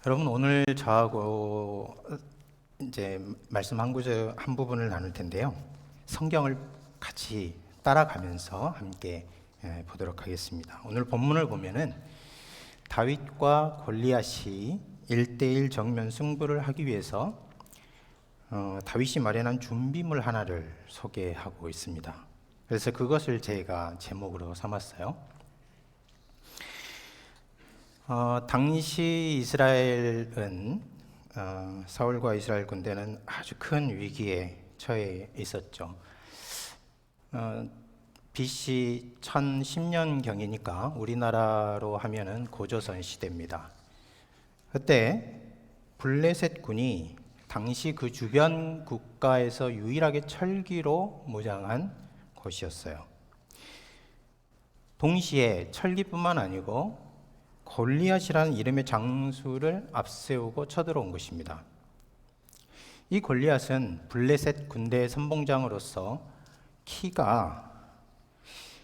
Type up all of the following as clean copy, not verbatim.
여러분, 오늘 저하고 이제 말씀 한 구절 한 부분을 나눌 텐데요. 성경을 같이 따라가면서 함께 보도록 하겠습니다. 오늘 본문을 보면은 다윗과 골리앗이 1대1 정면 승부를 하기 위해서 다윗이 마련한 준비물 하나를 소개하고 있습니다. 그래서 그것을 제가 제목으로 삼았어요. 당시 이스라엘은 사울과 이스라엘 군대는 아주 큰 위기에 처해 있었죠. BC 1010년경이니까 우리나라로 하면은 고조선 시대입니다. 그때 블레셋 군이 당시 그 주변 국가에서 유일하게 철기로 무장한 곳이었어요. 동시에 철기뿐만 아니고 골리앗이라는 이름의 장수를 앞세우고 쳐들어온 것입니다. 이 골리앗은 블레셋 군대의 선봉장으로서 키가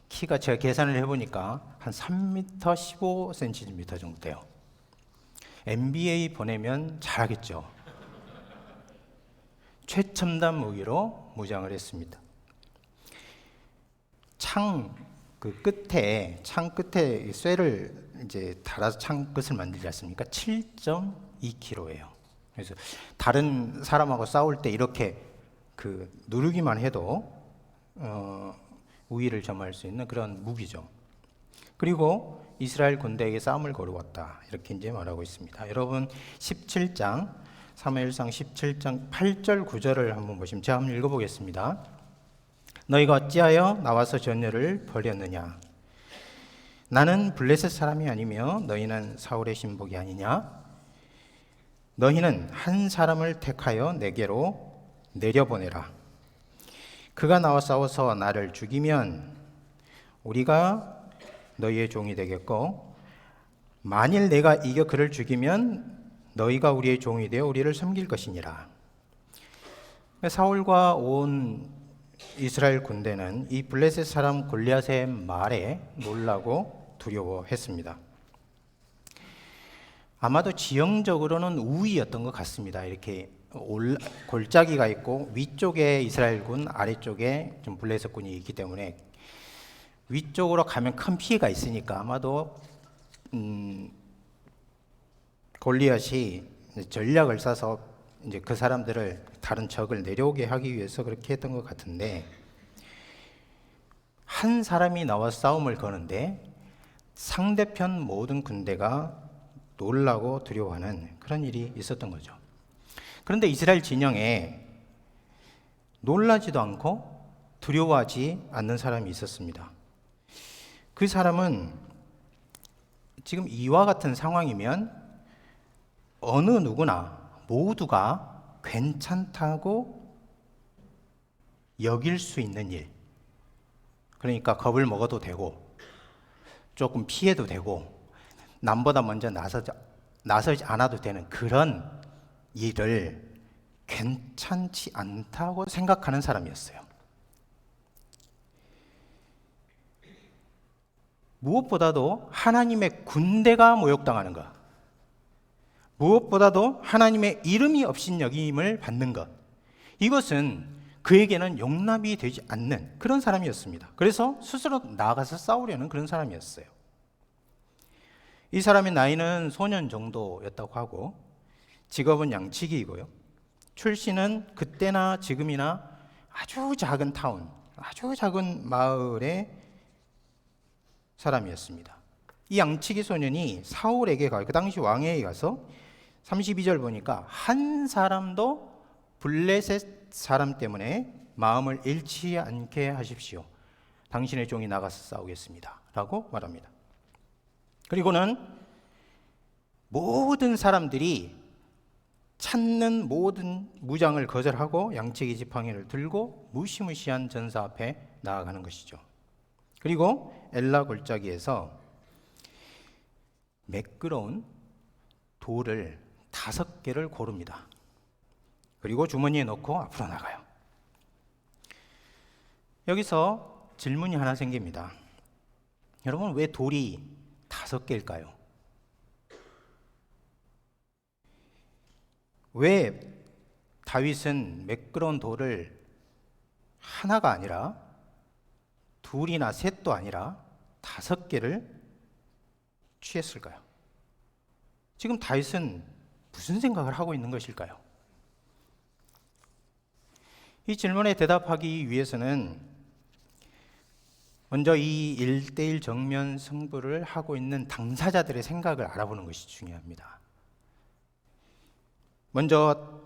제가 계산을 해보니까 한 3m 15cm 정도 돼요. NBA 보내면 잘하겠죠. 최첨단 무기로 무장을 했습니다. 창 끝에 쇠를 이제 달아서 창 끝을 만들지 않습니까? 7.2kg예요. 그래서 다른 사람하고 싸울 때 이렇게 누르기만 해도 우위를 점할 수 있는 그런 무기죠. 그리고 이스라엘 군대에게 싸움을 걸어왔다, 이렇게 이제 말하고 있습니다. 여러분 17장 사무엘상 17장 8절 9절을 한번 보시면 제가 한번 읽어보겠습니다. 너희가 어찌하여 나와서 전열을 벌였느냐? 나는 블레셋 사람이 아니며 너희는 사울의 신복이 아니냐? 너희는 한 사람을 택하여 내게로 내려보내라. 그가 나와 싸워서 나를 죽이면 우리가 너희의 종이 되겠고, 만일 내가 이겨 그를 죽이면 너희가 우리의 종이 되어 우리를 섬길 것이니라. 사울과 온 이스라엘 군대는 이 블레셋 사람 골리앗의 말에 놀라고 두려워했습니다. 아마도 지형적으로는 우위였던 것 같습니다. 이렇게 골짜기가 있고 위쪽에 이스라엘 군, 아래쪽에 좀 블레셋 군이 있기 때문에 위쪽으로 가면 큰 피해가 있으니까 아마도 골리앗이 전략을 짜서 이제 그 사람들을, 다른 적을 내려오게 하기 위해서 그렇게 했던 것 같은데, 한 사람이 나와 싸움을 거는데 상대편 모든 군대가 놀라고 두려워하는 그런 일이 있었던 거죠. 그런데 이스라엘 진영에 놀라지도 않고 두려워하지 않는 사람이 있었습니다. 그 사람은 지금 이와 같은 상황이면 어느 누구나 모두가 괜찮다고 여길 수 있는 일, 그러니까 겁을 먹어도 되고 조금 피해도 되고 남보다 먼저 나서지 않아도 되는 그런 일을 괜찮지 않다고 생각하는 사람이었어요. 무엇보다도 하나님의 군대가 모욕당하는 것, 무엇보다도 하나님의 이름이 업신여김을 받는 것, 이것은 그에게는 용납이 되지 않는 그런 사람이었습니다. 그래서 스스로 나가서 싸우려는 그런 사람이었어요. 이 사람의 나이는 소년 정도였다고 하고 직업은 양치기이고요. 출신은 그때나 지금이나 아주 작은 타운, 아주 작은 마을의 사람이었습니다. 이 양치기 소년이 사울에게 그 당시 왕에게 가서 32절 보니까 한 사람도 블레셋 사람 때문에 마음을 잃지 않게 하십시오. 당신의 종이 나가서 싸우겠습니다. 라고 말합니다. 그리고는 모든 사람들이 찾는 모든 무장을 거절하고 양치기 지팡이를 들고 무시무시한 전사 앞에 나아가는 것이죠. 그리고 엘라 골짜기에서 매끄러운 돌을 5개를 고릅니다. 그리고 주머니에 넣고 앞으로 나가요. 여기서 질문이 하나 생깁니다. 여러분, 왜 돌이 5개일까요? 왜 다윗은 매끄러운 돌을 하나가 아니라 둘이나 셋도 아니라 5개를 취했을까요? 지금 다윗은 무슨 생각을 하고 있는 것일까요? 이 질문에 대답하기 위해서는 먼저 이 1대1 정면 승부를 하고 있는 당사자들의 생각을 알아보는 것이 중요합니다. 먼저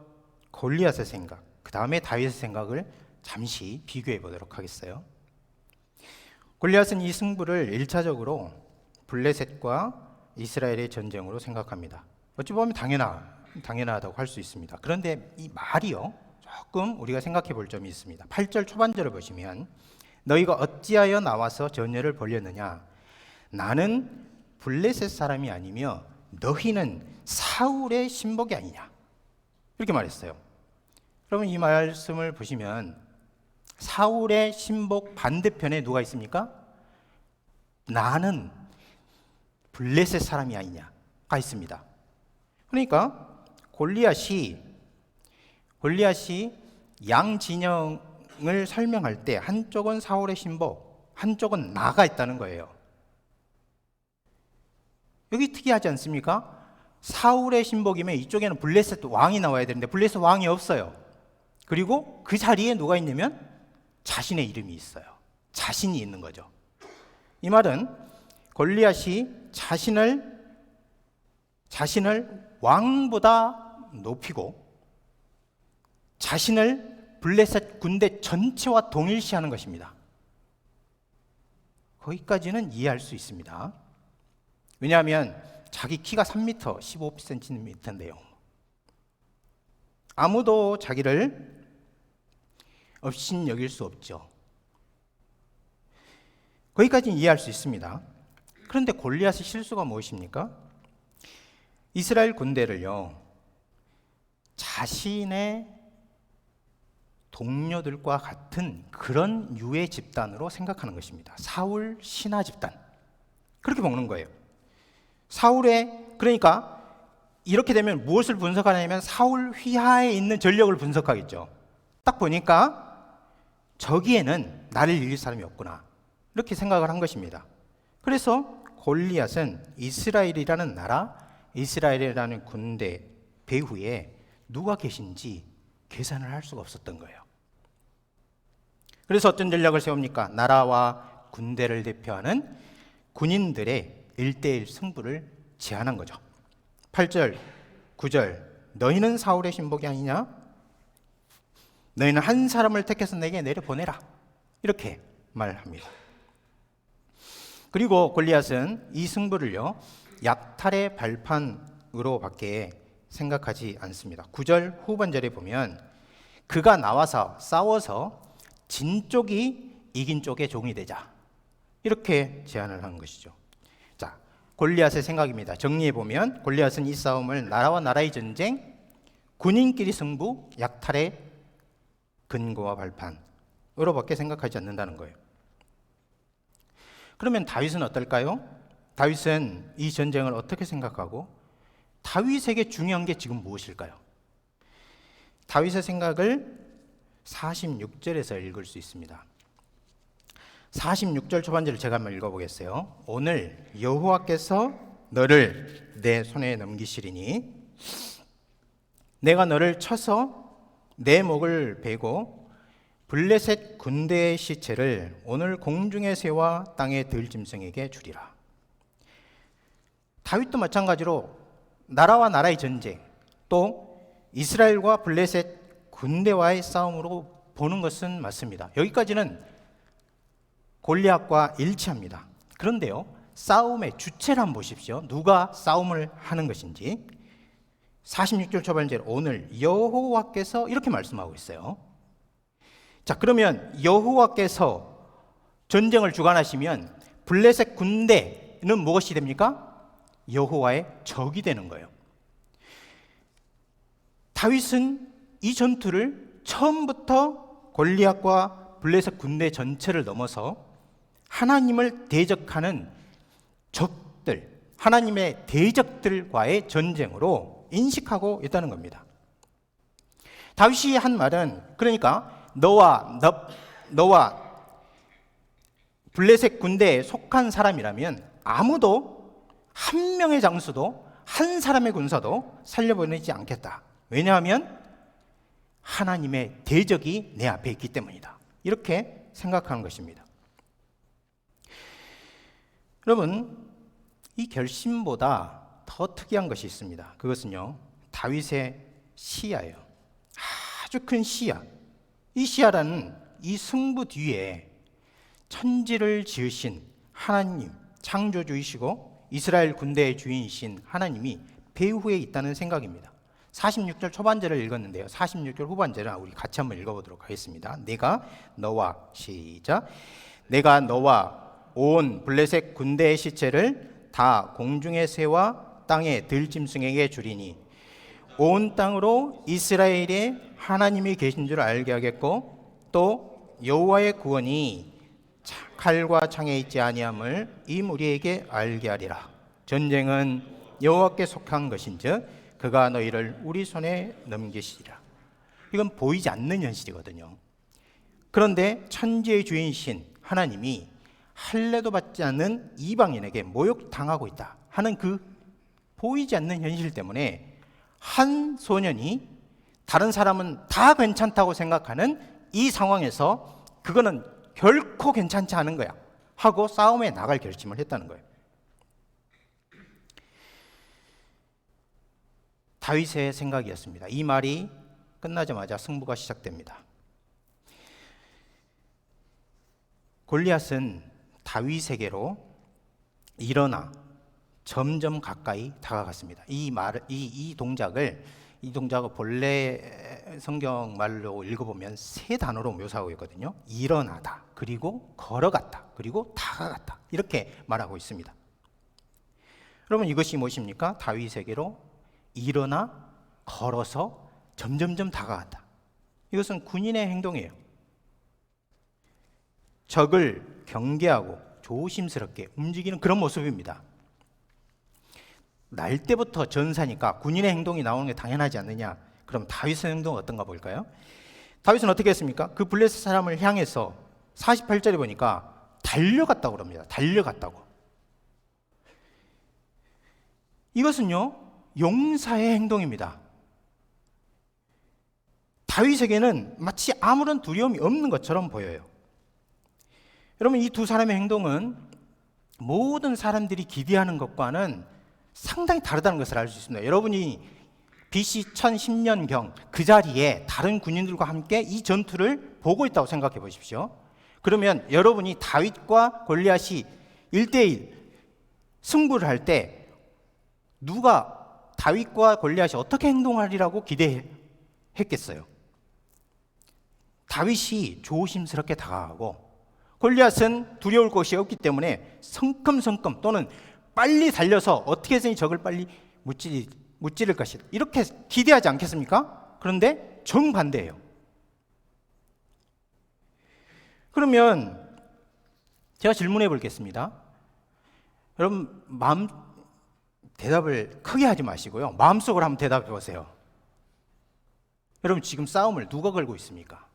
골리앗의 생각, 그 다음에 다윗의 생각을 잠시 비교해 보도록 하겠어요. 골리앗은 이 승부를 1차적으로 블레셋과 이스라엘의 전쟁으로 생각합니다. 어찌 보면 당연하다고 할 수 있습니다. 그런데 이 말이요, 조금 우리가 생각해 볼 점이 있습니다. 8절 초반절을 보시면 너희가 어찌하여 나와서 전열을 벌였느냐? 나는 블레셋 사람이 아니며 너희는 사울의 신복이 아니냐? 이렇게 말했어요. 그러면 이 말씀을 보시면 사울의 신복 반대편에 누가 있습니까? 나는 블레셋 사람이 아니냐가 있습니다. 그러니까 골리앗이 양 진영을 설명할 때 한쪽은 사울의 신복, 한쪽은 나가 있다는 거예요. 여기 특이하지 않습니까? 사울의 신복이면 이쪽에는 블레셋 왕이 나와야 되는데 블레셋 왕이 없어요. 그리고 그 자리에 누가 있냐면 자신의 이름이 있어요. 자신이 있는 거죠. 이 말은 골리앗이 자신을 왕보다 높이고 자신을 블레셋 군대 전체와 동일시하는 것입니다. 거기까지는 이해할 수 있습니다. 왜냐하면 자기 키가 3m 15cm인데요. 아무도 자기를 업신 여길 수 없죠. 거기까지는 이해할 수 있습니다. 그런데 골리앗의 실수가 무엇입니까? 이스라엘 군대를요, 자신의 동료들과 같은 그런 유해 집단으로 생각하는 것입니다. 사울 신하 집단, 그렇게 보는 거예요. 그러니까 이렇게 되면 무엇을 분석하냐면 사울 휘하에 있는 전력을 분석하겠죠. 딱 보니까 저기에는 나를 이길 사람이 없구나, 이렇게 생각을 한 것입니다. 그래서 골리앗은 이스라엘이라는 나라, 이스라엘이라는 군대 배후에 누가 계신지 계산을 할 수가 없었던 거예요. 그래서 어떤 전략을 세웁니까? 나라와 군대를 대표하는 군인들의 1대1 승부를 제안한 거죠. 8절, 9절, 너희는 사울의 신복이 아니냐? 너희는 한 사람을 택해서 내게 내려보내라, 이렇게 말합니다. 그리고 골리앗은 이 승부를요, 약탈의 발판으로밖에 생각하지 않습니다. 9절 후반절에 보면 그가 나와서 싸워서 진 쪽이 이긴 쪽의 종이 되자, 이렇게 제안을 한 것이죠. 자, 골리앗의 생각입니다. 정리해 보면 골리앗은 이 싸움을 나라와 나라의 전쟁, 군인끼리 승부, 약탈의 근거와 발판으로밖에 생각하지 않는다는 거예요. 그러면 다윗은 어떨까요? 다윗은 이 전쟁을 어떻게 생각하고 다윗에게 중요한 게 지금 무엇일까요? 다윗의 생각을 46절에서 읽을 수 있습니다. 46절 초반절을 제가 한번 읽어보겠어요. 오늘 여호와께서 너를 내 손에 넘기시리니 내가 너를 쳐서 내 목을 베고 블레셋 군대의 시체를 오늘 공중의 새와 땅의 들짐승에게 주리라. 다윗도 마찬가지로 나라와 나라의 전쟁, 또 이스라엘과 블레셋 군대와의 싸움으로 보는 것은 맞습니다. 여기까지는 골리앗과 일치합니다. 그런데요, 싸움의 주체를 한번 보십시오. 누가 싸움을 하는 것인지. 46절 초반절, 오늘 여호와께서 이렇게 말씀하고 있어요. 자, 그러면 여호와께서 전쟁을 주관하시면 블레셋 군대는 무엇이 됩니까? 여호와의 적이 되는 거예요. 다윗은 이 전투를 처음부터 골리앗과 블레셋 군대 전체를 넘어서 하나님을 대적하는 적들, 하나님의 대적들과의 전쟁으로 인식하고 있다는 겁니다. 다윗이 한 말은 그러니까 너와 블레셋 군대에 속한 사람이라면 아무도 한 명의 장수도 한 사람의 군사도 살려보내지 않겠다. 왜냐하면 하나님의 대적이 내 앞에 있기 때문이다. 이렇게 생각하는 것입니다. 여러분, 이 결심보다 더 특이한 것이 있습니다. 그것은요, 다윗의 시야예요. 아주 큰 시야. 이 시야라는 이 승부 뒤에 천지를 지으신 하나님, 창조주이시고 이스라엘 군대의 주인이신 하나님이 배후에 있다는 생각입니다. 46절 초반절을 읽었는데요, 46절 후반절을 우리 같이 한번 읽어보도록 하겠습니다. 내가 너와 온 블레셋 군대의 시체를 다 공중의 새와 땅의 들짐승에게 주리니 온 땅으로 이스라엘의 하나님이 계신 줄 알게 하겠고 또 여호와의 구원이 칼과 창에 있지 아니함을 이 무리에게 알게 하리라. 전쟁은 여호와께 속한 것인즉 그가 너희를 우리 손에 넘기시리라. 이건 보이지 않는 현실이거든요. 그런데 천지의 주인이신 하나님이 할례도 받지 않는 이방인에게 모욕당하고 있다 하는 그 보이지 않는 현실 때문에 한 소년이 다른 사람은 다 괜찮다고 생각하는 이 상황에서 그거는 결코 괜찮지 않은 거야 하고 싸움에 나갈 결심을 했다는 거예요. 다윗의 생각이었습니다. 이 말이 끝나자마자 승부가 시작됩니다. 골리앗은 다윗에게로 일어나 점점 가까이 다가갔습니다. 이 동작을 본래 성경 말로 읽어보면 세 단어로 묘사하고 있거든요. 일어나다, 그리고 걸어갔다, 그리고 다가갔다, 이렇게 말하고 있습니다. 여러분, 이것이 무엇입니까? 다윗에게로 일어나 걸어서 점점점 다가간다. 이것은 군인의 행동이에요. 적을 경계하고 조심스럽게 움직이는 그런 모습입니다. 날 때부터 전사니까 군인의 행동이 나오는 게 당연하지 않느냐? 그럼 다윗의 행동은 어떤가 볼까요? 다윗은 어떻게 했습니까? 그 블레셋 사람을 향해서 48절에 보니까 달려갔다고 그럽니다. 달려갔다고. 이것은요, 용사의 행동입니다. 다윗에게는 마치 아무런 두려움이 없는 것처럼 보여요. 여러분, 이 두 사람의 행동은 모든 사람들이 기대하는 것과는 상당히 다르다는 것을 알 수 있습니다. 여러분이 BC 1010년경 그 자리에 다른 군인들과 함께 이 전투를 보고 있다고 생각해 보십시오. 그러면 여러분이 다윗과 골리앗이 1대1 승부를 할 때 누가 다윗과 골리앗이 어떻게 행동하리라고 기대했겠어요? 다윗이 조심스럽게 다가가고 골리앗은 두려울 것이 없기 때문에 성큼성큼 또는 빨리 달려서 어떻게 해서든 적을 빨리 무찌를 것이다, 이렇게 기대하지 않겠습니까? 그런데 정반대예요. 그러면 제가 질문해 보겠습니다. 여러분, 대답을 크게 하지 마시고요, 마음속으로 한번 대답해 보세요. 여러분, 지금 싸움을 누가 걸고 있습니까?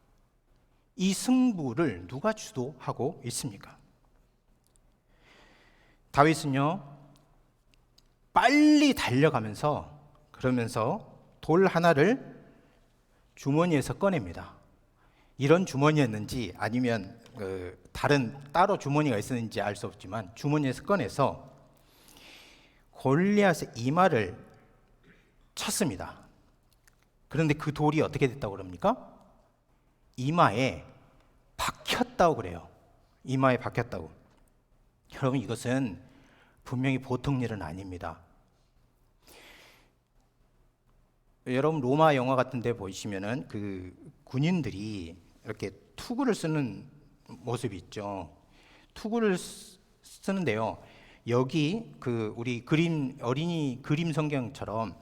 이 승부를 누가 주도하고 있습니까? 다윗은요, 빨리 달려가면서 그러면서 돌 하나를 주머니에서 꺼냅니다. 이런 주머니였는지 아니면 다른 따로 주머니가 있었는지 알 수 없지만 주머니에서 꺼내서 골리앗의 이마를 쳤습니다. 그런데 그 돌이 어떻게 됐다고 그럽니까? 이마에 박혔다고 그래요. 이마에 박혔다고. 여러분, 이것은 분명히 보통 일은 아닙니다. 여러분, 로마 영화 같은 데 보시면은 그 군인들이 이렇게 투구를 쓰는 모습이 있죠. 투구를 쓰는데요, 여기 우리 어린이 그림 성경처럼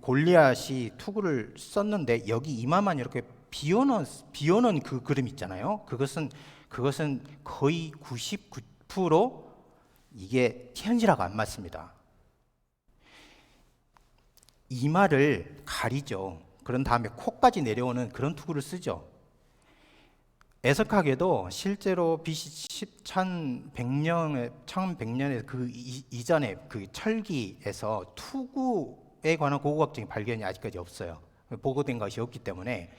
골리앗이 투구를 썼는데 여기 이마만 이렇게 비워놓은 그 그림 있잖아요. 그것은 거의 99% 이게 현실하고 안 맞습니다. 이마를 가리죠. 그런 다음에 코까지 내려오는 그런 투구를 쓰죠. 애석하게도 실제로 BC 1100년에 그 이전에 그 철기에서 투구에 관한 고고학적인 발견이 아직까지 없어요. 보고된 것이 없기 때문에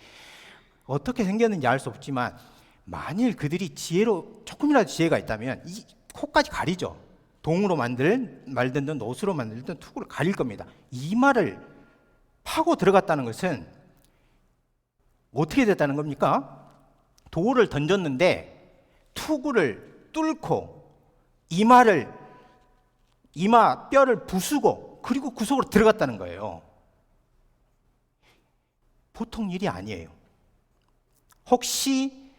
어떻게 생겼는지 알 수 없지만 만일 그들이 조금이라도 지혜가 있다면 이 코까지 가리죠. 동으로 말든 노수로 만들든 투구를 가릴 겁니다. 이마를 파고 들어갔다는 것은 어떻게 됐다는 겁니까? 돌을 던졌는데 투구를 뚫고 이마 뼈를 부수고 그리고 구석으로 들어갔다는 거예요. 보통 일이 아니에요. 혹시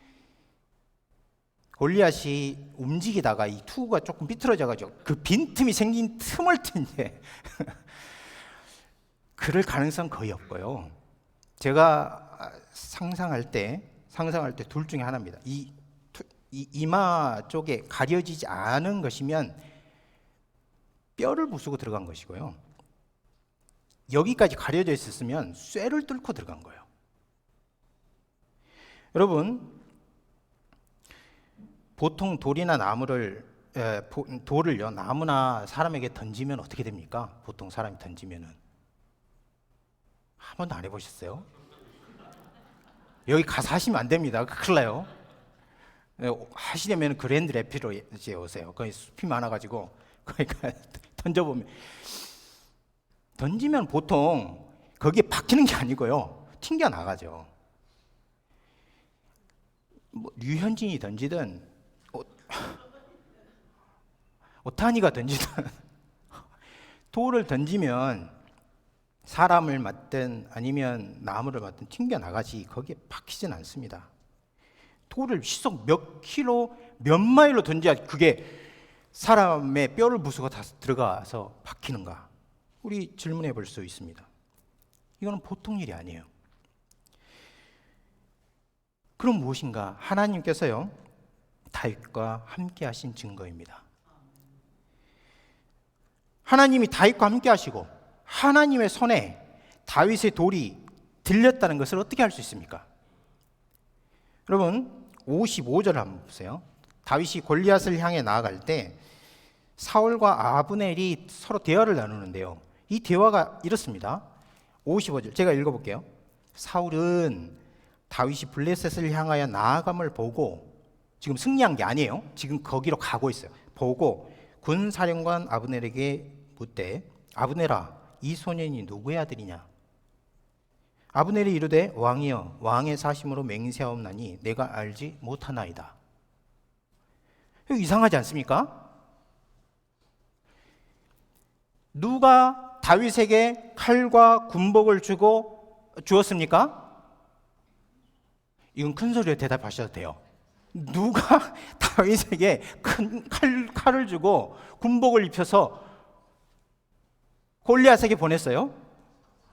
골리앗이 움직이다가 이 투구가 조금 비틀어져가지고 그 빈틈이 생긴 틈을 튼데 그럴 가능성 거의 없고요. 제가 상상할 때 둘 중에 하나입니다. 이 이마 쪽에 가려지지 않은 것이면 뼈를 부수고 들어간 것이고요. 여기까지 가려져 있었으면 쇠를 뚫고 들어간 거예요. 여러분, 보통 돌이나 돌을요, 나무나 사람에게 던지면 어떻게 됩니까? 보통 사람이 던지면은 한 번도 안 해보셨어요? 여기 가서 하시면 안 됩니다. 큰일 나요. 하시려면 그랜드 레피드에 오세요. 거기 숲이 많아가지고 그러니까 던지면 보통 거기에 박히는 게 아니고요, 튕겨 나가죠. 뭐 류현진이 던지든 오타니가 던지든 돌을 던지면 사람을 맞든 아니면 나무를 맞든 튕겨 나가지 거기에 박히진 않습니다. 돌을 시속 몇 킬로 몇 마일로 던져야 그게 사람의 뼈를 부수고 다 들어가서 박히는가? 우리 질문해 볼 수 있습니다. 이거는 보통 일이 아니에요. 그럼 무엇인가? 하나님께서요, 다윗과 함께 하신 증거입니다. 하나님이 다윗과 함께 하시고 하나님의 손에 다윗의 돌이 들렸다는 것을 어떻게 알 수 있습니까? 여러분, 55절 한번 보세요. 다윗이 골리앗을 향해 나아갈 때 사울과 아브넬이 서로 대화를 나누는데요, 이 대화가 이렇습니다. 55절 제가 읽어볼게요. 사울은 다윗이 블레셋을 향하여 나아감을 보고, 지금 승리한 게 아니에요, 지금 거기로 가고 있어요. 보고 군사령관 아브넬에게 묻되, 아브넬아, 이 소년이 누구의 아들이냐? 아브넬이 이르되, 왕이여, 왕의 사심으로 맹세하옵나니 내가 알지 못하나이다. 이거 이상하지 않습니까? 누가 다윗에게 칼과 군복을 주었습니까? 이건 큰 소리로 대답하셔도 돼요. 누가 다윗에게 큰 칼을 주고 군복을 입혀서 골리앗에게 보냈어요?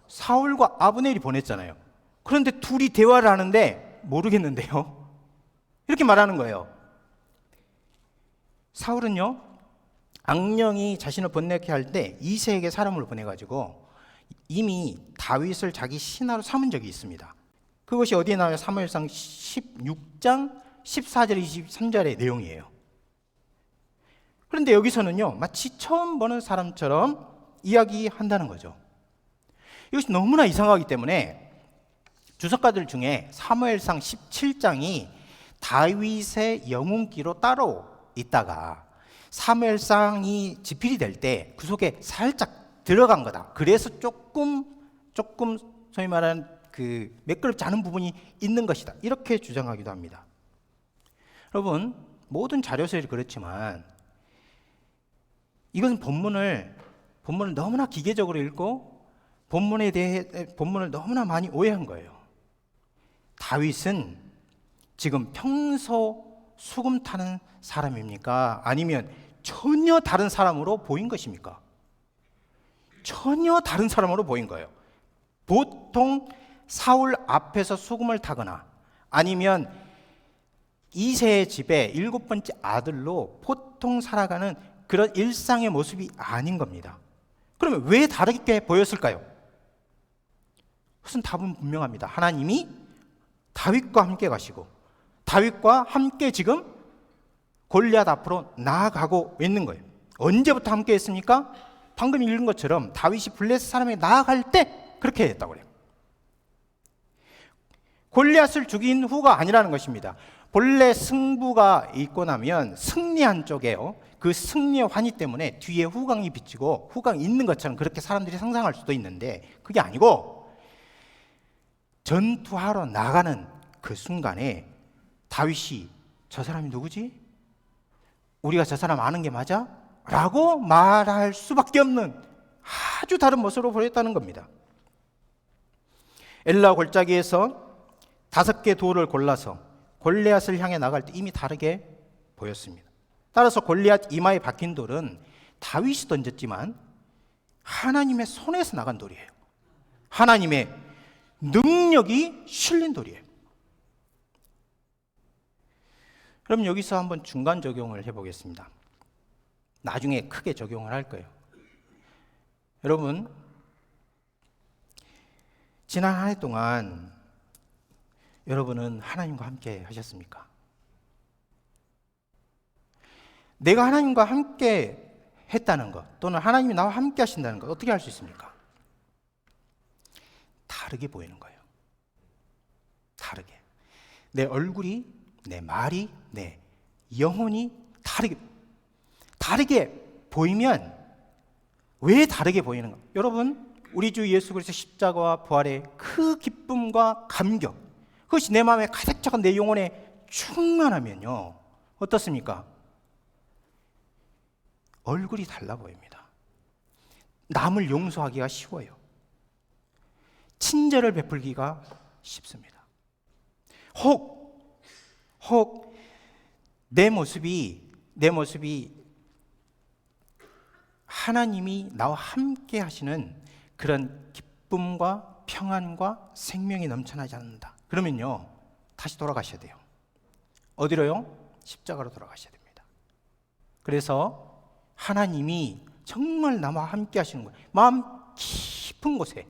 사울과 아브넬이 보냈잖아요. 그런데 둘이 대화를 하는데 모르겠는데요, 이렇게 말하는 거예요. 사울은요, 악령이 자신을 번뇌케 할 때 이새에게 사람을 보내가지고 이미 다윗을 자기 신하로 삼은 적이 있습니다. 그것이 어디에 나와요? 사무엘상 16장 14절 23절의 내용이에요. 그런데 여기서는요, 마치 처음 보는 사람처럼 이야기한다는 거죠. 이것이 너무나 이상하기 때문에 주석가들 중에 사무엘상 17장이 다윗의 영웅기로 따로 있다가 사무엘상이 집필이 될 때 그 속에 살짝 들어간 거다, 그래서 조금 소위 말하는 그 매끄럽지 않은 부분이 있는 것이다, 이렇게 주장하기도 합니다. 여러분, 모든 자료서들이 그렇지만 이것은 본문을 너무나 기계적으로 읽고 본문을 너무나 많이 오해한 거예요. 다윗은 지금 평소 수금 타는 사람입니까? 아니면 전혀 다른 사람으로 보인 것입니까? 전혀 다른 사람으로 보인 거예요. 보통 사울 앞에서 수금을 타거나 아니면 이새의 집에 7번째 아들로 보통 살아가는 그런 일상의 모습이 아닌 겁니다. 그러면 왜 다르게 보였을까요? 그것은 답은 분명합니다. 하나님이 다윗과 함께 가시고 다윗과 함께 지금 골리앗 앞으로 나아가고 있는 거예요. 언제부터 함께 했습니까? 방금 읽은 것처럼 다윗이 블레셋 사람에게 나아갈 때 그렇게 했다고 그래요. 골리앗을 죽인 후가 아니라는 것입니다. 본래 승부가 있고 나면 승리한 쪽에요, 그 승리의 환희 때문에 뒤에 후광이 비치고 후광이 있는 것처럼 그렇게 사람들이 상상할 수도 있는데 그게 아니고 전투하러 나가는 그 순간에 다윗이 저 사람이 누구지? 우리가 저 사람 아는 게 맞아? 라고 말할 수밖에 없는 아주 다른 모습으로 보였다는 겁니다. 엘라 골짜기에서 5개 돌을 골라서 골리앗을 향해 나갈 때 이미 다르게 보였습니다. 따라서 골리앗 이마에 박힌 돌은 다윗이 던졌지만 하나님의 손에서 나간 돌이에요. 하나님의 능력이 실린 돌이에요. 그럼 여기서 한번 중간 적용을 해보겠습니다. 나중에 크게 적용을 할 거예요. 여러분, 지난 한 해 동안 여러분은 하나님과 함께 하셨습니까? 내가 하나님과 함께 했다는 것, 또는 하나님이 나와 함께 하신다는 것, 어떻게 할 수 있습니까? 다르게 보이는 거예요. 다르게. 내 얼굴이, 내 말이, 내 영혼이 다르게 보이면 왜 다르게 보이는가? 여러분, 우리 주 예수 그리스도 십자가와 부활의 그 기쁨과 감격, 그것이 내 마음에 가득 차고 내 영혼에 충만하면요, 어떻습니까? 얼굴이 달라 보입니다. 남을 용서하기가 쉬워요. 친절을 베풀기가 쉽습니다. 혹 내 모습이 하나님이 나와 함께 하시는 그런 기쁨과 평안과 생명이 넘쳐나지 않는다. 그러면요, 다시 돌아가셔야 돼요. 어디로요? 십자가로 돌아가셔야 됩니다. 그래서 하나님이 정말 나와 함께 하시는 거예요. 마음 깊은 곳에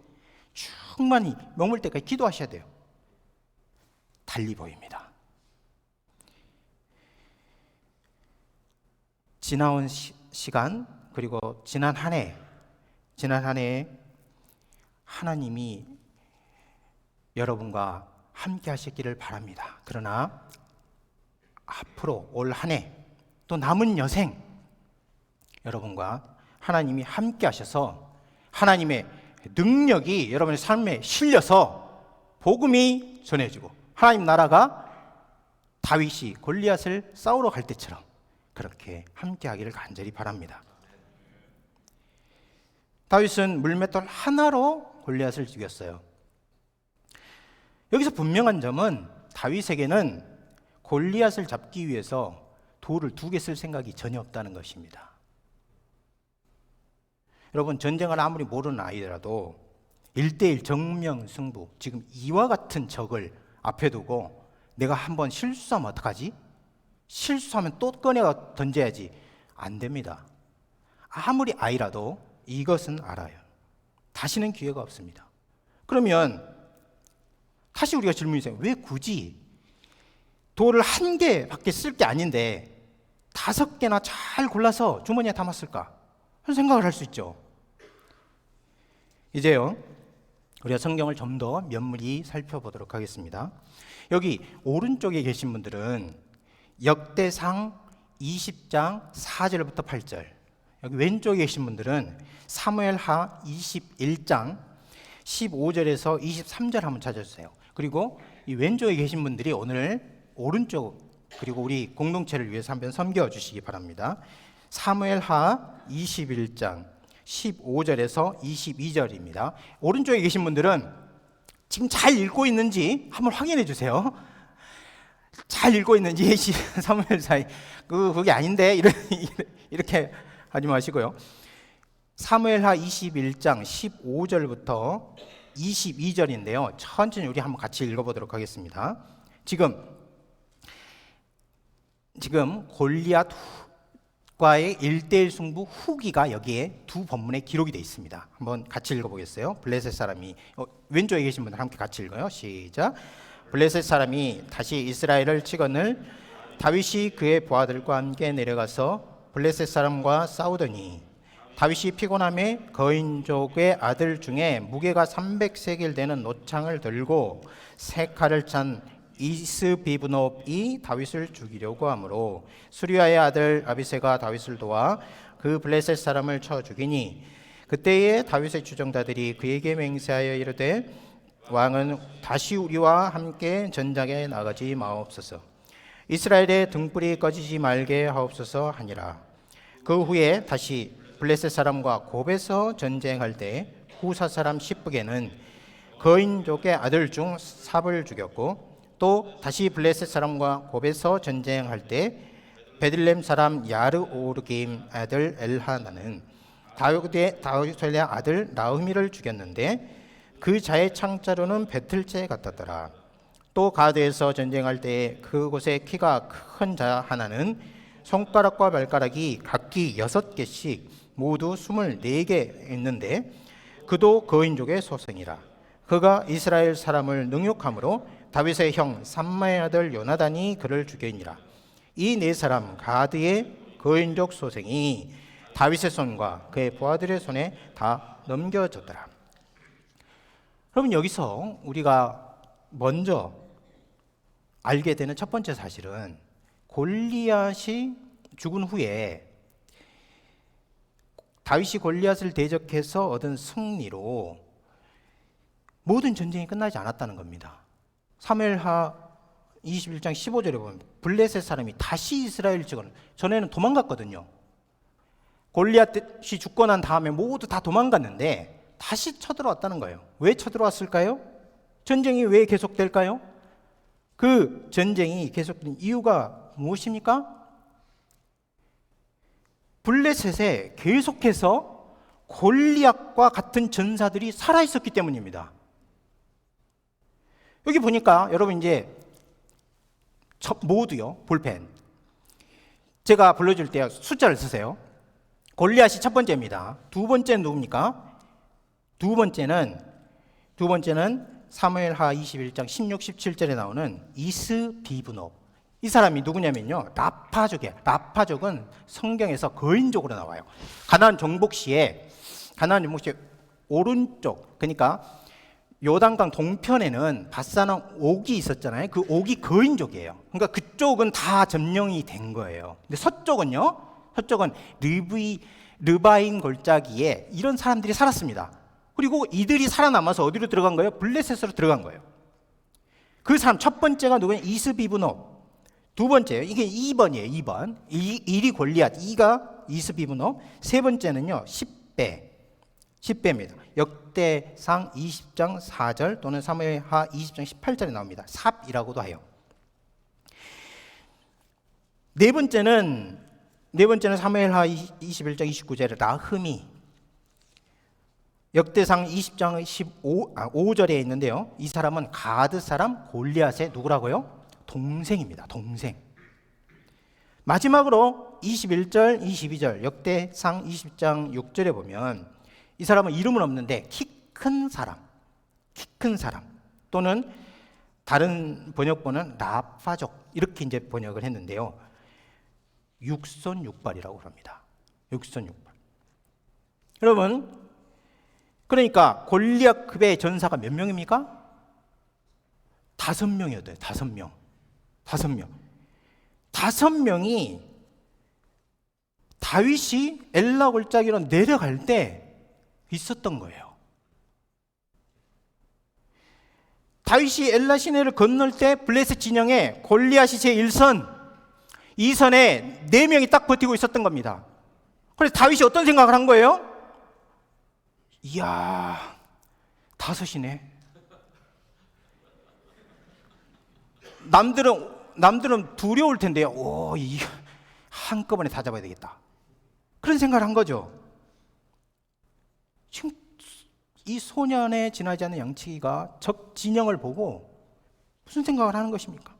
충만히 머물 때까지 기도하셔야 돼요. 달리 보입니다. 지나온 시간, 그리고 지난 한 해에 하나님이 여러분과 함께 하시기를 바랍니다. 그러나 앞으로 올 한 해, 또 남은 여생, 여러분과 하나님이 함께 하셔서 하나님의 능력이 여러분의 삶에 실려서 복음이 전해지고 하나님 나라가 다윗이 골리앗을 싸우러 갈 때처럼 그렇게 함께 하기를 간절히 바랍니다. 다윗은 물맷돌 하나로 골리앗을 죽였어요. 여기서 분명한 점은 다윗에게는 골리앗을 잡기 위해서 돌을 2개 쓸 생각이 전혀 없다는 것입니다. 여러분, 전쟁을 아무리 모르는 아이더라도 1대1 정면 승부, 지금 이와 같은 적을 앞에 두고 내가 한번 실수하면 어떡하지? 실수하면 또 꺼내가 던져야지. 안 됩니다. 아무리 아이라도 이것은 알아요. 다시는 기회가 없습니다. 그러면 다시 우리가 질문이 있어요. 왜 굳이 돌을 1개밖에 쓸 게 아닌데 5개나 잘 골라서 주머니에 담았을까? 그런 생각을 할 수 있죠. 이제요, 우리가 성경을 좀 더 면밀히 살펴보도록 하겠습니다. 여기 오른쪽에 계신 분들은 역대상 20장 4절부터 8절, 여기 왼쪽에 계신 분들은 사무엘하 21장 15절에서 23절 한번 찾아주세요. 그리고 이 왼쪽에 계신 분들이 오늘 오른쪽, 그리고 우리 공동체를 위해서 한번 섬겨주시기 바랍니다. 사무엘하 21장 15절에서 22절입니다. 오른쪽에 계신 분들은 지금 잘 읽고 있는지 한번 확인해 주세요. 잘 읽고 있는지. 사무엘사이 그게 아닌데 이렇게 하지 마시고요. 사무엘하 21장 15절부터 22절인데요. 천천히 우리 한번 같이 읽어보도록 하겠습니다. 지금 과의 1대1 승부 후기가 여기에 두 본문에 기록이 되어 있습니다. 한번 같이 읽어보겠어요. 블레셋 사람이 왼쪽에 계신 분들 함께 같이 읽어요. 시작. 블레셋 사람이 다시 이스라엘을 치거늘 다윗이 그의 부하들과 함께 내려가서 블레셋 사람과 싸우더니 다윗이 피곤함에 거인족의 아들 중에 무게가 300세겔 되는 노창을 들고 세 칼을 찬 이스비브놉이 다윗을 죽이려고 하므로 수리아의 아들 아비새가 다윗을 도와 그 블레셋 사람을 쳐 죽이니 그때에 다윗의 주정자들이 그에게 맹세하여 이르되 왕은 다시 우리와 함께 전장에 나가지 마옵소서. 이스라엘의 등불이 꺼지지 말게 하옵소서 하니라. 그 후에 다시 블레셋 사람과 곱에서 전쟁할 때 후사 사람 시브게는 거인족의 아들 중 삽을 죽였고 또 다시 블레셋 사람과 곱에서 전쟁할 때 베들렘 사람 야르오르김 아들 엘하나는 다윗의 아들 나흐미를 죽였는데 그 자의 창자로는 배틀째 같았더라. 또 가드에서 전쟁할 때 그곳에 키가 큰 자 하나는 손가락과 발가락이 각기 6개씩 모두 24개 있는데 그도 거인족의 소생이라. 그가 이스라엘 사람을 능욕함으로 다윗의 형 삼마의 아들 요나단이 그를 죽이니라. 이 네 사람 가드의 거인족 소생이 다윗의 손과 그의 부하들의 손에 다 넘겨졌더라. 그러면 여기서 우리가 먼저 알게 되는 첫 번째 사실은 골리앗이 죽은 후에 다윗이 골리앗을 대적해서 얻은 승리로 모든 전쟁이 끝나지 않았다는 겁니다. 사무엘하 21장 15절에 보면 블레셋 사람이 다시 이스라엘 지역을 전에는 도망갔거든요. 골리앗이 죽고 난 다음에 모두 다 도망갔는데 다시 쳐들어왔다는 거예요. 왜 쳐들어왔을까요? 전쟁이 왜 계속될까요? 그 전쟁이 계속된 이유가 무엇입니까? 블레셋에 계속해서 골리앗과 같은 전사들이 살아있었기 때문입니다. 여기 보니까 여러분 이제 모두요 볼펜 제가 불러줄 때 숫자를 쓰세요. 골리앗이 첫 번째입니다. 두 번째는 누굽니까? 두 번째는 사무엘하 21장 16, 17절에 나오는 이스비브놉. 이 사람이 누구냐면요 라파족이에요. 라파족은 성경에서 거인족으로 나와요. 가나안 정복 시에 오른쪽, 그러니까 요단강 동편에는 바사랑 옥이 있었잖아요. 그 옥이 거인족이에요. 그러니까 그쪽은 다 점령이 된 거예요. 근데 서쪽은 르바임 골짜기에 이런 사람들이 살았습니다. 그리고 이들이 살아남아서 어디로 들어간 거예요? 블레셋으로 들어간 거예요. 그 사람 첫 번째가 누구냐? 이스비브놉. 두 번째요. 이게 2번이에요. 2번. 1이 골리앗, 2가 이스비브놉. 세 번째는요. 10배입니다. 역대상 20장 4절 또는 사무엘하 20장 18절에 나옵니다. 삽이라고도 해요. 네 번째는 사무엘하 21장 29절에 나흐미. 역대상 20장 5절에 있는데요. 이 사람은 가드 사람 골리앗의 누구라고요? 동생입니다. 동생. 마지막으로 21절, 22절 역대상 20장 6절에 보면 이 사람은 이름은 없는데 키 큰 사람 또는 다른 번역본은 라파족 이렇게 이제 번역을 했는데요. 육손육발이라고 합니다. 육손육발. 여러분, 그러니까 골리앗급의 전사가 몇 명입니까? 5명이어야 돼요. 5명. 5명이 다윗이 엘라 골짜기로 내려갈 때 있었던 거예요. 다윗이 엘라 시내를 건널 때 블레셋 진영에 골리앗이 제1선, 2선에 4명이 딱 버티고 있었던 겁니다. 그래서 다윗이 어떤 생각을 한 거예요? 이야, 5이네. 남들은 두려울 텐데요. 한꺼번에 다 잡아야 되겠다. 그런 생각을 한 거죠. 지금 이 소년의 지나지 않는 양치기가 적 진영을 보고 무슨 생각을 하는 것입니까?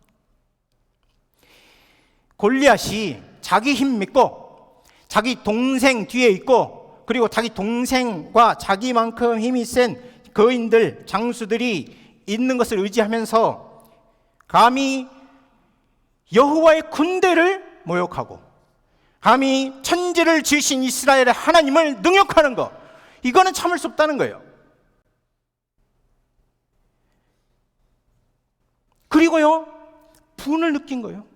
골리앗이 자기 힘 믿고 자기 동생 뒤에 있고, 그리고 자기 동생과 자기만큼 힘이 센 거인들, 장수들이 있는 것을 의지하면서 감히 여호와의 군대를 모욕하고 감히 천지를 지으신 이스라엘의 하나님을 능욕하는 것, 이거는 참을 수 없다는 거예요. 그리고요, 분을 느낀 거예요.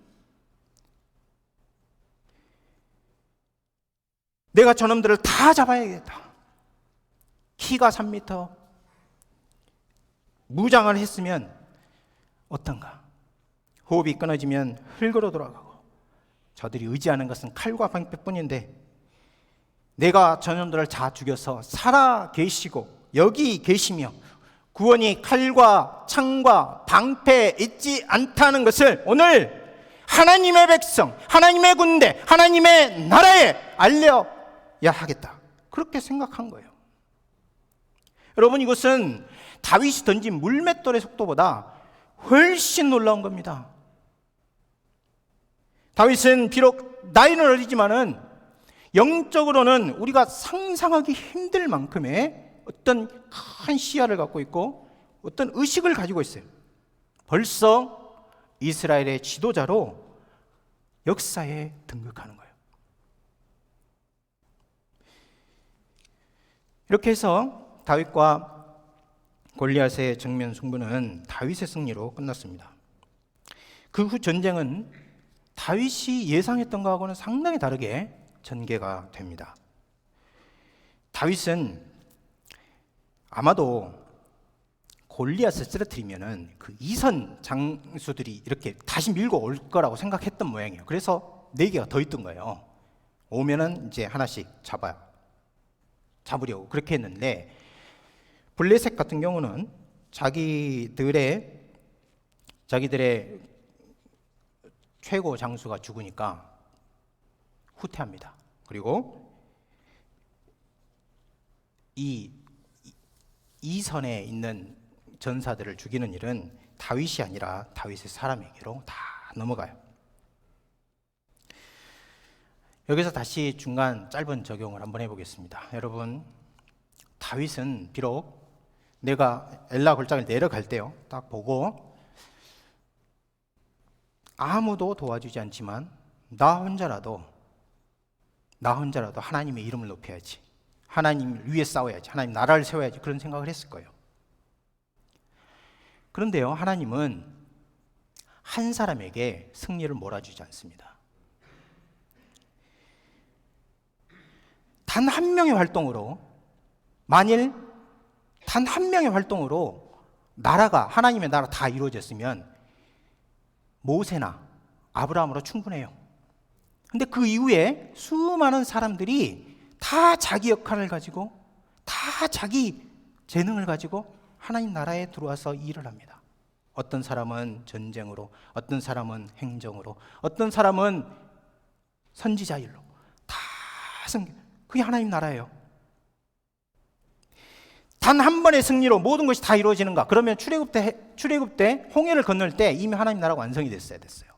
내가 저놈들을 다 잡아야겠다. 키가 3m, 무장을 했으면 어떤가? 호흡이 끊어지면 흙으로 돌아가고, 저들이 의지하는 것은 칼과 방패뿐인데 내가 저놈들을 다 죽여서 살아 계시고 여기 계시며 구원이 칼과 창과 방패에 있지 않다는 것을 오늘 하나님의 백성, 하나님의 군대, 하나님의 나라에 알려야 하겠다, 그렇게 생각한 거예요. 여러분, 이것은 다윗이 던진 물맷돌의 속도보다 훨씬 놀라운 겁니다. 다윗은 비록 나이는 어리지만은 영적으로는 우리가 상상하기 힘들 만큼의 어떤 큰 시야를 갖고 있고 어떤 의식을 가지고 있어요. 벌써 이스라엘의 지도자로 역사에 등극하는 거예요. 이렇게 해서 다윗과 골리앗의 정면 승부는 다윗의 승리로 끝났습니다. 그 후 전쟁은 다윗이 예상했던 것하고는 상당히 다르게 전개가 됩니다. 다윗은 아마도 골리앗을 쓰러뜨리면은 그 이선 장수들이 이렇게 다시 밀고 올 거라고 생각했던 모양이에요. 그래서 4개가 더 있던 거예요. 오면은 이제 하나씩 잡으려고 그렇게 했는데, 블레셋 같은 경우는 자기들의 최고 장수가 죽으니까 후퇴합니다. 그리고 이선에 있는 전사들을 죽이는 일은 다윗이 아니라 다윗의 사람에게로 다 넘어가요. 여기서 다시 중간 짧은 적용을 한번 해보겠습니다. 여러분, 다윗은 비록 내가 엘라 골짜기를 내려갈 때요, 딱 보고 아무도 도와주지 않지만 나 혼자라도 하나님의 이름을 높여야지, 하나님을 위해 싸워야지, 하나님 나라를 세워야지, 그런 생각을 했을 거예요. 그런데요, 하나님은 한 사람에게 승리를 몰아주지 않습니다. 단 한 명의 활동으로, 만일 단 한 명의 활동으로 하나님의 나라 다 이루어졌으면 모세나 아브라함으로 충분해요. 근데 그 이후에 수많은 사람들이 다 자기 역할을 가지고, 다 자기 재능을 가지고 하나님 나라에 들어와서 일을 합니다. 어떤 사람은 전쟁으로, 어떤 사람은 행정으로, 어떤 사람은 선지자 일로, 다 그게 하나님 나라예요. 단 한 번의 승리로 모든 것이 다 이루어지는가? 그러면 출애굽 때 홍해를 건널 때 이미 하나님 나라가 완성이 됐어요.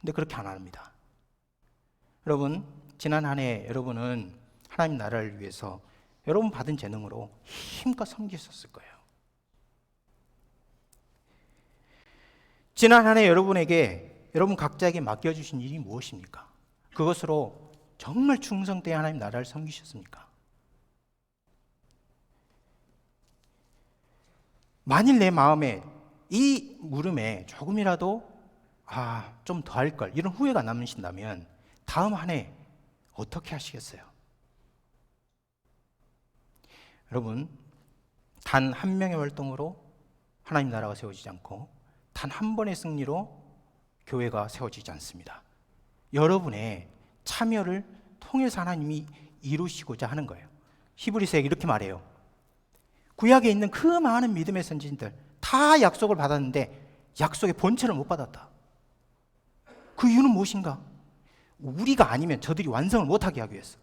근데 그렇게 안 합니다. 여러분, 지난 한 해 여러분은 하나님 나라를 위해서 여러분 받은 재능으로 힘껏 섬기셨을 거예요. 지난 한 해 여러분 각자에게 맡겨주신 일이 무엇입니까? 그것으로 정말 충성되게 하나님 나라를 섬기셨습니까? 만일 내 마음에 이 물음에 조금이라도 좀 더 할 걸, 이런 후회가 남으신다면 다음 한 해 어떻게 하시겠어요? 여러분, 단 한 명의 활동으로 하나님 나라가 세워지지 않고 단 한 번의 승리로 교회가 세워지지 않습니다. 여러분의 참여를 통해서 하나님이 이루시고자 하는 거예요. 히브리서에 이렇게 말해요. 구약에 있는 그 많은 믿음의 선지자들 다 약속을 받았는데 약속의 본체를 못 받았다. 그 이유는 무엇인가? 우리가 아니면 저들이 완성을 못하게 하기 위해서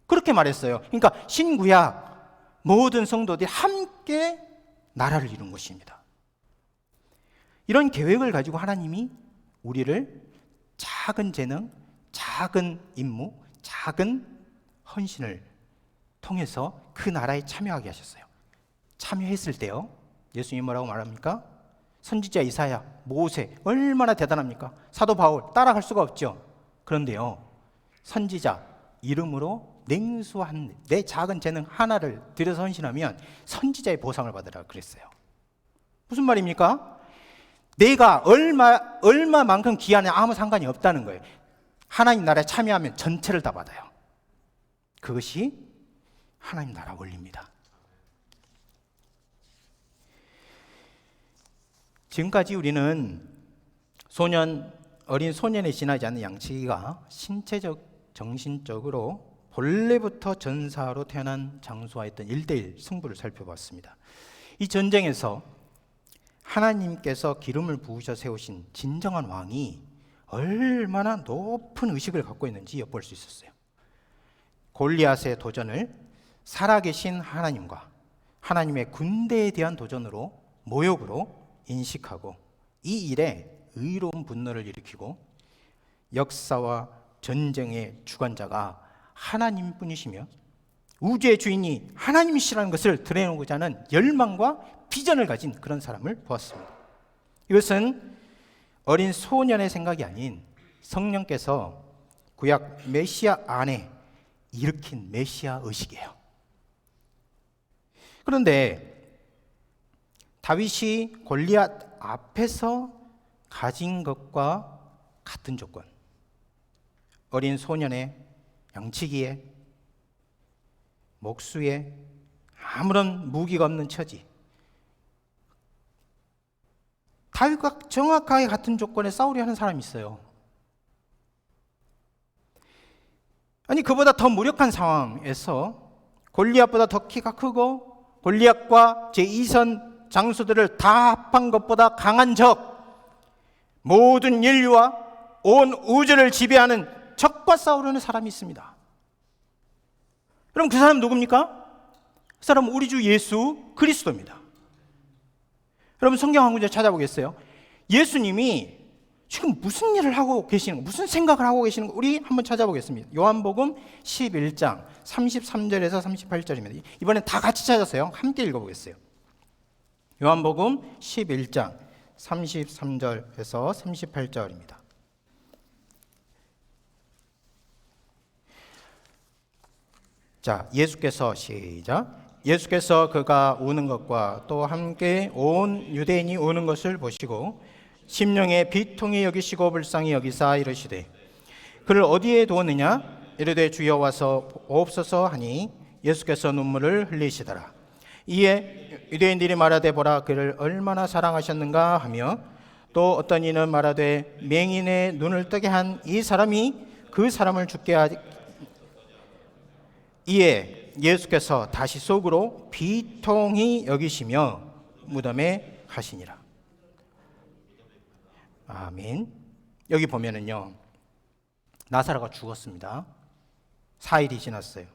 그렇게 말했어요. 그러니까 신구약 모든 성도들이 함께 나라를 이룬 것입니다. 이런 계획을 가지고 하나님이 우리를 작은 재능, 작은 임무, 작은 헌신을 통해서 그 나라에 참여하게 하셨어요. 참여했을 때요, 예수님이 뭐라고 말합니까? 선지자 이사야, 모세 얼마나 대단합니까? 사도 바울 따라갈 수가 없죠. 그런데요, 선지자 이름으로 냉수한 내 작은 재능 하나를 들여서 헌신하면 선지자의 보상을 받으라 그랬어요. 무슨 말입니까? 내가 얼마만큼 귀하냐 아무 상관이 없다는 거예요. 하나님 나라에 참여하면 전체를 다 받아요. 그것이 하나님 나라 원리입니다. 지금까지 우리는 어린 소년에 지나지 않는 양치기가 신체적, 정신적으로 본래부터 전사로 태어난 장수와 했던 1대1 승부를 살펴봤습니다. 이 전쟁에서 하나님께서 기름을 부으셔 세우신 진정한 왕이 얼마나 높은 의식을 갖고 있는지 엿볼 수 있었어요. 골리앗의 도전을 살아계신 하나님과 하나님의 군대에 대한 도전으로, 모욕으로 인식하고 이 일에 의로운 분노를 일으키고 역사와 전쟁의 주관자가 하나님뿐이시며 우주의 주인이 하나님이시라는 것을 드러내고자 하는 열망과 비전을 가진 그런 사람을 보았습니다. 이것은 어린 소년의 생각이 아닌 성령께서 구약 메시아 안에 일으킨 메시아 의식이에요. 그런데 다윗이 골리앗 앞에서 가진 것과 같은 조건, 어린 소년의 양치기에, 목수에, 아무런 무기가 없는 처지, 다윗과 정확하게 같은 조건에 싸우려 하는 사람이 있어요. 아니, 그보다 더 무력한 상황에서 골리앗보다 더 키가 크고 골리앗과 제2선 장수들을 다 합한 것보다 강한 적, 모든 인류와 온 우주를 지배하는 적과 싸우려는 사람이 있습니다. 그럼 그 사람은 누굽니까? 그 사람은 우리 주 예수 그리스도입니다. 여러분, 성경 한 구절 찾아보겠어요? 예수님이 지금 무슨 일을 하고 계시는 거, 무슨 생각을 하고 계시는 거, 우리 한번 찾아보겠습니다. 요한복음 11장 33절에서 38절입니다. 이번엔 다 같이 찾았어요. 함께 읽어보겠어요. 요한복음 11장 33절에서 38절입니다. 자, 예수께서 시작. 예수께서 그가 우는 것과 또 함께 온 유대인이 우는 것을 보시고 심령에 비통히 여기시고 불쌍히 여기사 이르시되 그를 어디에 두었느냐? 이르되 주여 와서 보옵소서 하니 예수께서 눈물을 흘리시더라. 이에 유대인들이 말하되 보라 그를 얼마나 사랑하셨는가 하며 또 어떤 이는 말하되 맹인의 눈을 뜨게 한 이 사람이 그 사람을 죽게 하지. 이에 예수께서 다시 속으로 비통히 여기시며 무덤에 가시니라. 아멘. 여기 보면은요, 나사로가 죽었습니다. 4일이 지났어요.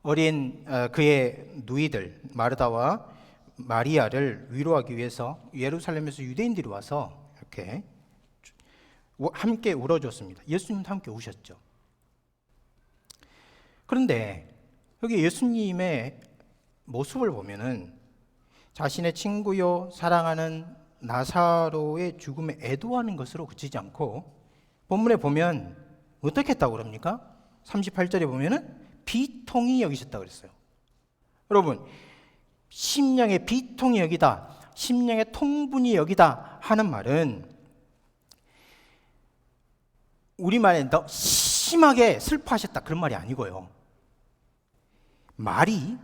어린 그의 누이들 마르다와 마리아를 위로하기 위해서 예루살렘에서 유대인들이 와서 이렇게 함께 울어줬습니다. 예수님도 함께 우셨죠. 그런데 여기 예수님의 모습을 보면은 자신의 친구요 사랑하는 나사로의 죽음에 애도하는 것으로 그치지 않고 본문에 보면 어떻게 했다고 그럽니까? 38절에 보면은 비통히 여기셨다고 그랬어요. 여러분, 심령의 비통히 여기다, 심령의 통분이 여기다 하는 말은 우리말에 너 심하게 슬퍼하셨다 그런 말이 아니고요. 말이요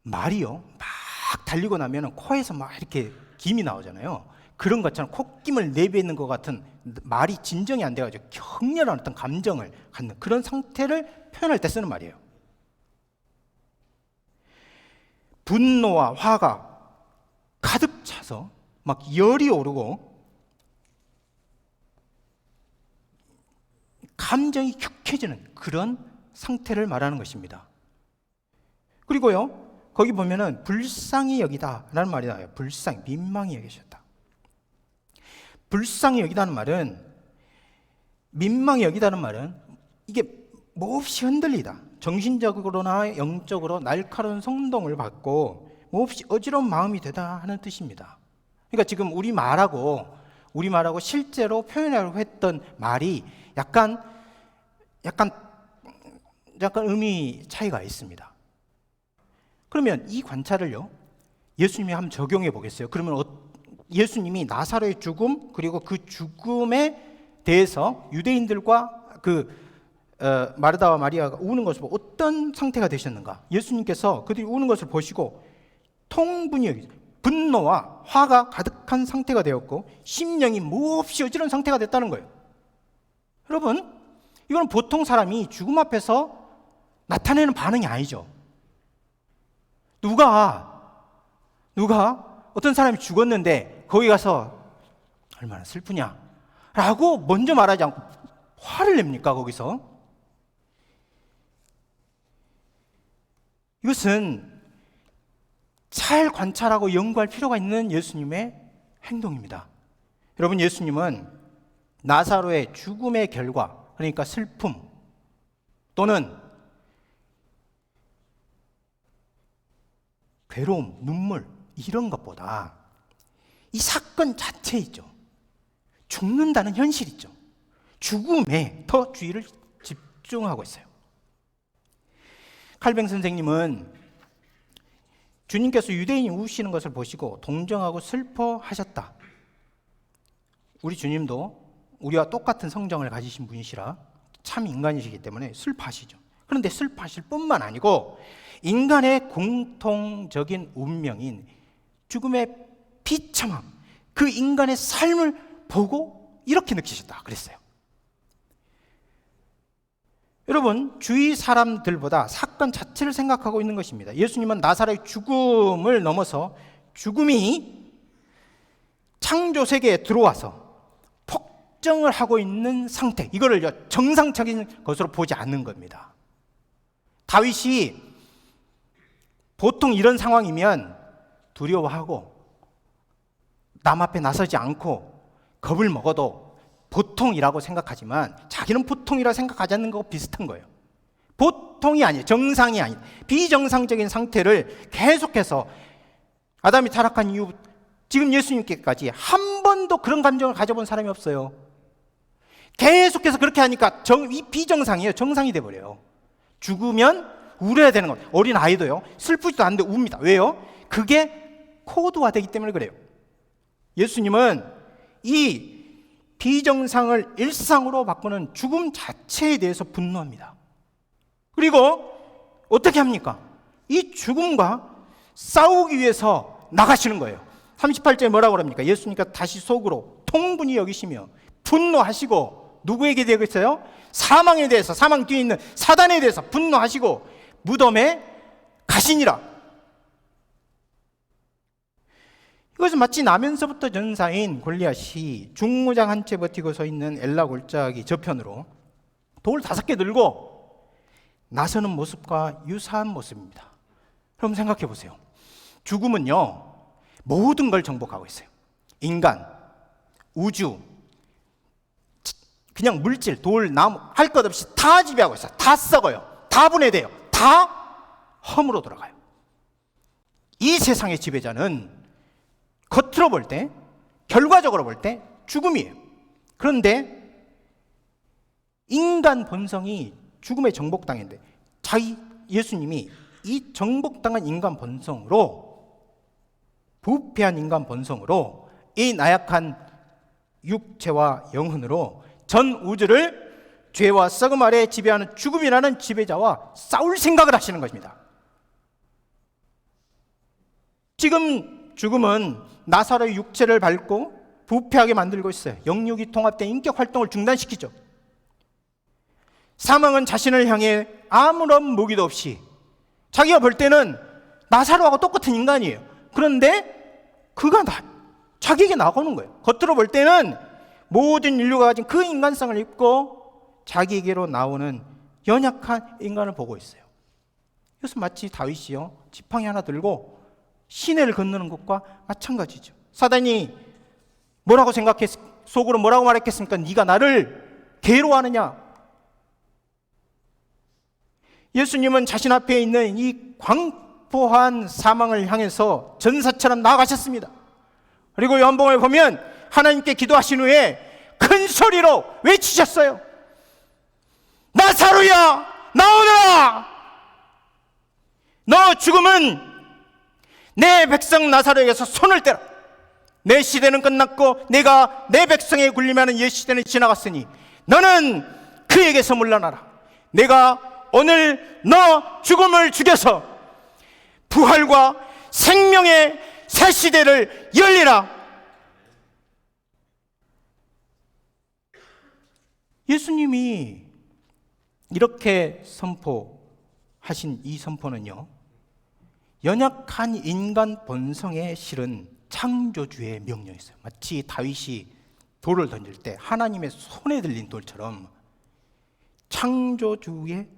막 달리고 나면 코에서 막 이렇게 김이 나오잖아요. 그런 것처럼 콧김을 내뱉는 것 같은, 말이 진정이 안 돼가지고 격렬한 어떤 감정을 갖는 그런 상태를 표현할 때 쓰는 말이에요. 분노와 화가 가득 차서 막 열이 오르고 감정이 격해지는 그런 상태를 말하는 것입니다. 그리고요, 거기 보면은 불쌍히 여기다 라는 말이 나와요. 불쌍히, 민망히 여기셨다. 불쌍히 여기다는 말은, 민망히 여기다는 말은 이게 몹시 흔들리다. 정신적으로나 영적으로 날카로운 선동을 받고 몹시 어지러운 마음이 되다 하는 뜻입니다. 그러니까 지금 우리말하고 실제로 표현하려고 했던 말이 약간 의미 차이가 있습니다. 그러면 이 관찰을요, 예수님이 한번 적용해 보겠어요. 그러면 예수님이 나사로의 죽음, 그리고 그 죽음에 대해서 유대인들과 마르다와 마리아가 우는 것을 보고 어떤 상태가 되셨는가? 예수님께서 그들이 우는 것을 보시고 통분이 분노와 화가 가득한 상태가 되었고 심령이 몹시 어지러운 상태가 됐다는 거예요. 여러분, 이건 보통 사람이 죽음 앞에서 나타내는 반응이 아니죠. 누가 어떤 사람이 죽었는데 거기 가서 얼마나 슬프냐 라고 먼저 말하지 않고 화를 냅니까? 거기서? 이것은 잘 관찰하고 연구할 필요가 있는 예수님의 행동입니다. 여러분, 예수님은 나사로의 죽음의 결과, 그러니까 슬픔 또는 괴로움, 눈물 이런 것보다 이 사건 자체 있죠. 죽는다는 현실 있죠. 죽음에 더 주의를 집중하고 있어요. 칼뱅 선생님은 주님께서 유대인이 우시는 것을 보시고 동정하고 슬퍼하셨다. 우리 주님도 우리와 똑같은 성정을 가지신 분이시라 참 인간이시기 때문에 슬퍼하시죠. 그런데 슬퍼하실 뿐만 아니고 인간의 공통적인 운명인 죽음의 비참함, 그 인간의 삶을 보고 이렇게 느끼셨다 그랬어요. 여러분, 주위 사람들보다 사건 자체를 생각하고 있는 것입니다. 예수님은 나사로의 죽음을 넘어서 죽음이 창조 세계에 들어와서 폭정을 하고 있는 상태, 이거를 정상적인 것으로 보지 않는 겁니다. 다윗이 보통 이런 상황이면 두려워하고 남 앞에 나서지 않고 겁을 먹어도 보통이라고 생각하지만 자기는 보통이라고 생각하지 않는 거하고 비슷한 거예요. 보통이 아니에요. 정상이 아닌 비정상적인 상태를 계속해서 아담이 타락한 이후 지금 예수님께까지 한 번도 그런 감정을 가져본 사람이 없어요. 계속해서 그렇게 하니까 이 비정상이에요. 정상이 돼버려요. 죽으면 울어야 되는 겁니다. 어린 아이도요, 슬프지도 않는데 웁니다. 왜요? 그게 코드화되기 때문에 그래요. 예수님은 이 비정상을 일상으로 바꾸는 죽음 자체에 대해서 분노합니다. 그리고 어떻게 합니까? 이 죽음과 싸우기 위해서 나가시는 거예요. 38절에 뭐라고 합니까? 예수님께서 다시 속으로 통분히 여기시며 분노하시고 누구에게 되겠어요? 사망에 대해서, 사망 뒤에 있는 사단에 대해서 분노하시고 무덤에 가시니라. 이것은 마치 나면서부터 전사인 골리앗이 중무장 한 채 버티고 서 있는 엘라 골짜기 저편으로 돌 5개 들고 나서는 모습과 유사한 모습입니다. 그럼 생각해 보세요. 죽음은요, 모든 걸 정복하고 있어요. 인간, 우주, 그냥 물질, 돌, 나무 할 것 없이 다 지배하고 있어요. 다 썩어요. 다 분해돼요. 다 험으로 돌아가요. 이 세상의 지배자는 겉으로 볼 때, 결과적으로 볼 때 죽음이에요. 그런데 인간 본성이 죽음에 정복당했는데 예수님이 이 정복당한 인간 본성으로, 부패한 인간 본성으로, 이 나약한 육체와 영혼으로 전 우주를 죄와 썩음 아래 지배하는 죽음이라는 지배자와 싸울 생각을 하시는 것입니다. 지금 죽음은 나사로의 육체를 밟고 부패하게 만들고 있어요. 영육이 통합된 인격 활동을 중단시키죠. 사망은 자신을 향해 아무런 무기도 없이 자기가 볼 때는 나사로하고 똑같은 인간이에요. 그런데 그가 자기에게 나오는 거예요. 겉으로 볼 때는 모든 인류가 가진 그 인간성을 입고 자기에게로 나오는 연약한 인간을 보고 있어요. 이것은 마치 다윗이요, 지팡이 하나 들고 시내를 건너는 것과 마찬가지죠. 사단이 뭐라고 속으로 뭐라고 말했겠습니까? 네가 나를 괴로워하느냐? 예수님은 자신 앞에 있는 이 광포한 사망을 향해서 전사처럼 나아가셨습니다. 그리고 요한복음에 보면 하나님께 기도하신 후에 큰 소리로 외치셨어요. 나사로야, 나오너라! 너 죽음은 내 백성 나사로에게서 손을 떼라. 내 시대는 끝났고 내가 내 백성에 굴림하는 옛 시대는 지나갔으니 너는 그에게서 물러나라. 내가 오늘 너 죽음을 죽여서 부활과 생명의 새 시대를 열리라. 예수님이 이렇게 선포하신 이 선포는요, 연약한 인간 본성에 실은 창조주의 명령이었어요. 마치 다윗이 돌을 던질 때 하나님의 손에 들린 돌처럼 창조주의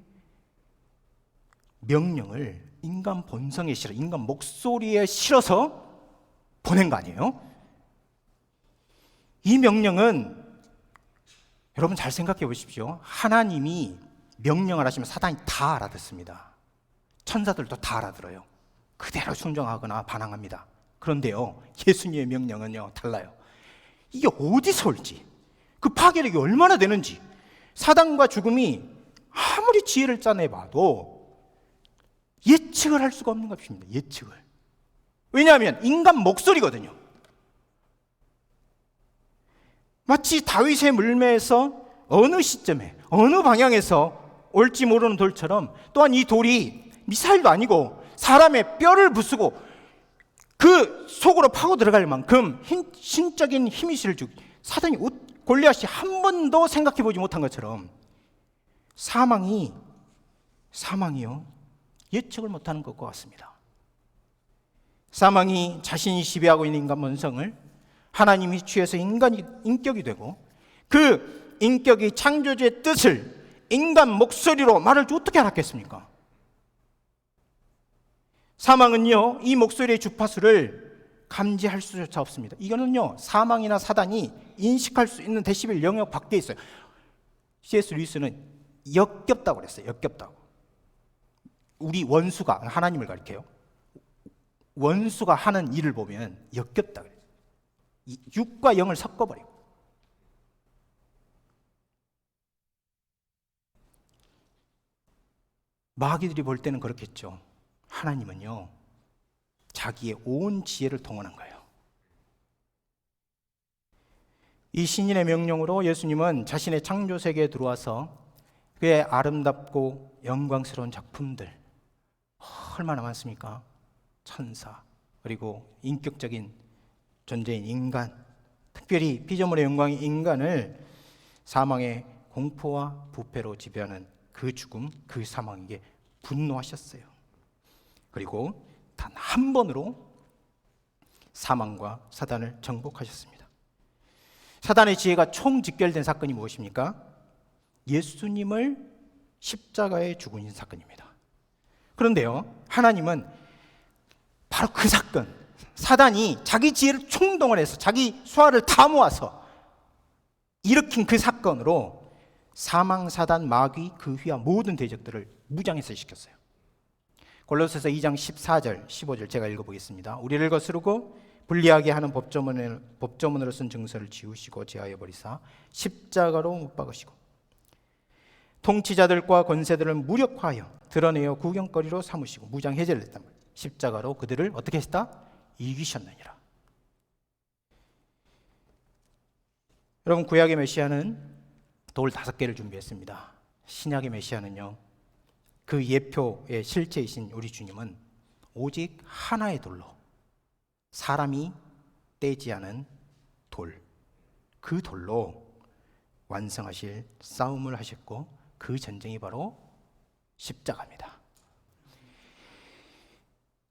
명령을 인간 본성에 실어, 인간 목소리에 실어서 보낸 거 아니에요? 이 명령은 여러분 잘 생각해 보십시오. 하나님이 명령을 하시면 사단이 다 알아듣습니다. 천사들도 다 알아들어요. 그대로 순종하거나 반항합니다. 그런데요, 예수님의 명령은요 달라요. 이게 어디서 올지, 그 파괴력이 얼마나 되는지 사단과 죽음이 아무리 지혜를 짜내봐도 예측을 할 수가 없는 것입니다. 예측을. 왜냐하면 인간 목소리거든요. 마치 다윗의 물매에서 어느 시점에 어느 방향에서 올지 모르는 돌처럼, 또한 이 돌이 미사일도 아니고 사람의 뼈를 부수고 그 속으로 파고 들어갈 만큼 신적인 힘이 실주, 사단이 골리앗이 한 번도 생각해 보지 못한 것처럼 사망이요 예측을 못하는 것과 같습니다. 사망이 자신이 지배하고 있는 인간 본성을 하나님이 취해서 인간이 인격이 되고, 그 인격이 창조주의 뜻을 인간 목소리로 말을 어떻게 알았겠습니까? 사망은요, 이 목소리의 주파수를 감지할 수조차 없습니다. 이거는요, 사망이나 사단이 인식할 수 있는 데시벨 영역 밖에 있어요. C.S. 루이스는 역겹다고 그랬어요. 역겹다고. 우리 원수가, 하나님을 가리켜요. 원수가 하는 일을 보면 역겹다 그래요. 육과 영을 섞어버리고. 마귀들이 볼 때는 그렇겠죠. 하나님은요, 자기의 온 지혜를 동원한 거예요. 이 신인의 명령으로 예수님은 자신의 창조 세계에 들어와서 그의 아름답고 영광스러운 작품들, 얼마나 많습니까? 천사, 그리고 인격적인 존재인 인간, 특별히 피조물의 영광인 인간을 사망의 공포와 부패로 지배하는 그 죽음, 그 사망에게 분노하셨어요. 그리고 단 한 번으로 사망과 사단을 정복하셨습니다. 사단의 지혜가 총 직결된 사건이 무엇입니까? 예수님을 십자가에 죽으신 사건입니다. 그런데요, 하나님은 바로 그 사건, 사단이 자기 지혜를 총동원해서 자기 수하를 다 모아서 일으킨 그 사건으로 사망, 사단, 마귀, 그 휘하 모든 대적들을 무장해서 시켰어요. 골로새서 2장 14절, 15절 제가 읽어보겠습니다. 우리를 거스르고 불리하게 하는 법조문으로 쓴 증서를 지우시고 제하여 버리사 십자가로 못 박으시고 통치자들과 권세들을 무력화하여 드러내어 구경거리로 삼으시고 무장 해제를 했단 말이에요. 십자가로 그들을 어떻게 했다? 이기셨느니라. 여러분, 구약의 메시아는 돌 5개를 준비했습니다. 신약의 메시아는요, 그 예표의 실체이신 우리 주님은 오직 하나의 돌로, 사람이 떼지 않은 돌, 그 돌로 완성하실 싸움을 하셨고, 그 전쟁이 바로 십자가입니다.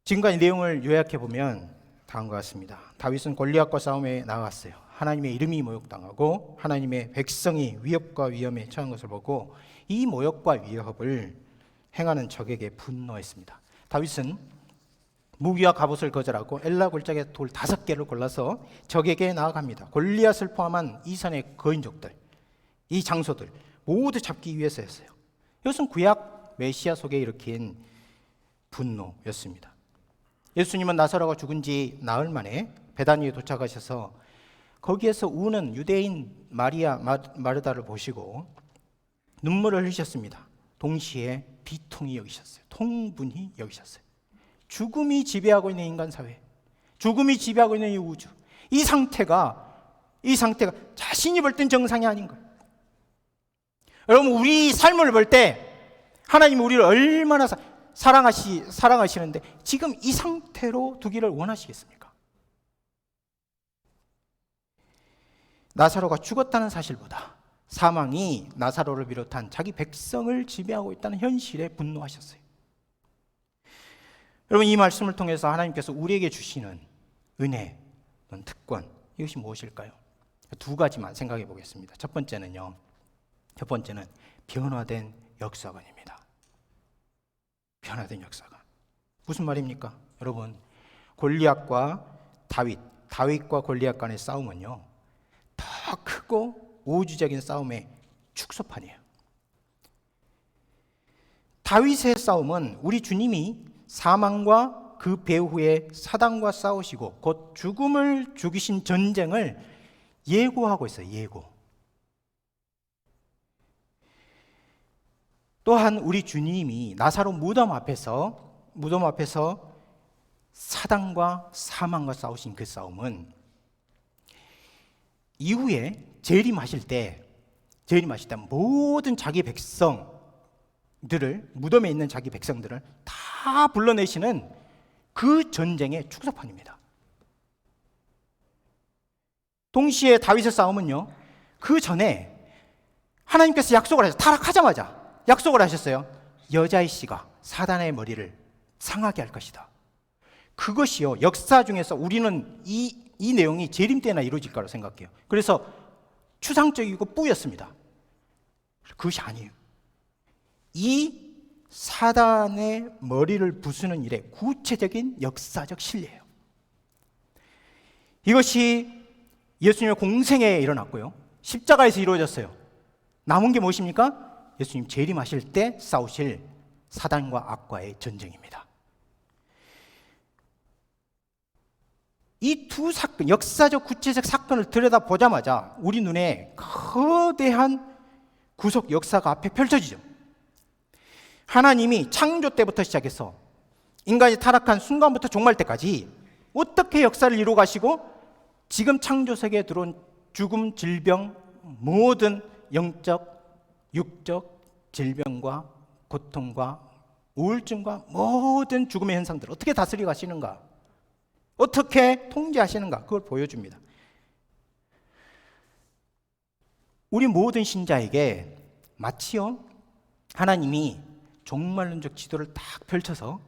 지금까지 내용을 요약해 보면 다음과 같습니다. 다윗은 골리앗과 싸움에 나갔어요. 하나님의 이름이 모욕당하고 하나님의 백성이 위협과 위험에 처한 것을 보고 이 모욕과 위협을 행하는 적에게 분노했습니다. 다윗은 무기와 갑옷을 거절하고 엘라 골짜기에 돌 5개를 골라서 적에게 나아갑니다. 골리앗을 포함한 이산의 거인족들, 이 장소들 모두 잡기 위해서였어요. 이것은 구약 메시아 속에 일으킨 분노였습니다. 예수님은 나사로가 죽은 지 나흘 만에 베다니에 도착하셔서 거기에서 우는 유대인 마리아 마르다를 보시고 눈물을 흘리셨습니다. 동시에 비통히 여기셨어요. 통분히 여기셨어요. 죽음이 지배하고 있는 인간 사회, 죽음이 지배하고 있는 이 우주, 이 상태가 자신이 볼 땐 정상이 아닌 거예요. 여러분, 우리 삶을 볼 때 하나님이 우리를 얼마나 사랑하시는데 지금 이 상태로 두기를 원하시겠습니까? 나사로가 죽었다는 사실보다 사망이 나사로를 비롯한 자기 백성을 지배하고 있다는 현실에 분노하셨어요. 여러분, 이 말씀을 통해서 하나님께서 우리에게 주시는 은혜, 특권, 이것이 무엇일까요? 두 가지만 생각해 보겠습니다. 첫 번째는 변화된 역사관입니다. 변화된 역사관. 무슨 말입니까? 여러분, 골리앗과 다윗과 골리앗 간의 싸움은요, 더 크고 우주적인 싸움의 축소판이에요. 다윗의 싸움은 우리 주님이 사망과 그 배후에 사단과 싸우시고 곧 죽음을 죽이신 전쟁을 예고하고 있어요. 예고. 또한 우리 주님이 나사로 무덤 앞에서 사단과 사망과 싸우신 그 싸움은 이후에 재림하실 때 모든 자기 백성들을, 무덤에 있는 자기 백성들을 다 불러내시는 그 전쟁의 축소판입니다. 동시에 다윗의 싸움은요, 그 전에 하나님께서 약속을 하셨어요. 타락하자마자 약속을 하셨어요. 여자의 씨가 사단의 머리를 상하게 할 것이다. 그것이요, 역사 중에서 우리는 이 내용이 재림 때나 이루어질 거라고 생각해요. 그래서 추상적이고 뿌였습니다. 그것이 아니에요. 이 사단의 머리를 부수는 일의 구체적인 역사적 실례예요. 이것이 예수님의 공생에 일어났고요, 십자가에서 이루어졌어요. 남은 게 무엇입니까? 예수님 재림하실 때 싸우실 사단과 악과의 전쟁입니다. 이 두 사건, 역사적 구체적 사건을 들여다보자마자 우리 눈에 거대한 구속 역사가 앞에 펼쳐지죠. 하나님이 창조 때부터 시작해서 인간이 타락한 순간부터 종말 때까지 어떻게 역사를 이루어 가시고 지금 창조 세계에 들어온 죽음, 질병, 모든 영적, 육적 질병과 고통과 우울증과 모든 죽음의 현상들을 어떻게 다스려 가시는가, 어떻게 통제하시는가, 그걸 보여줍니다. 우리 모든 신자에게 마치요, 하나님이 종말론적 지도를 딱 펼쳐서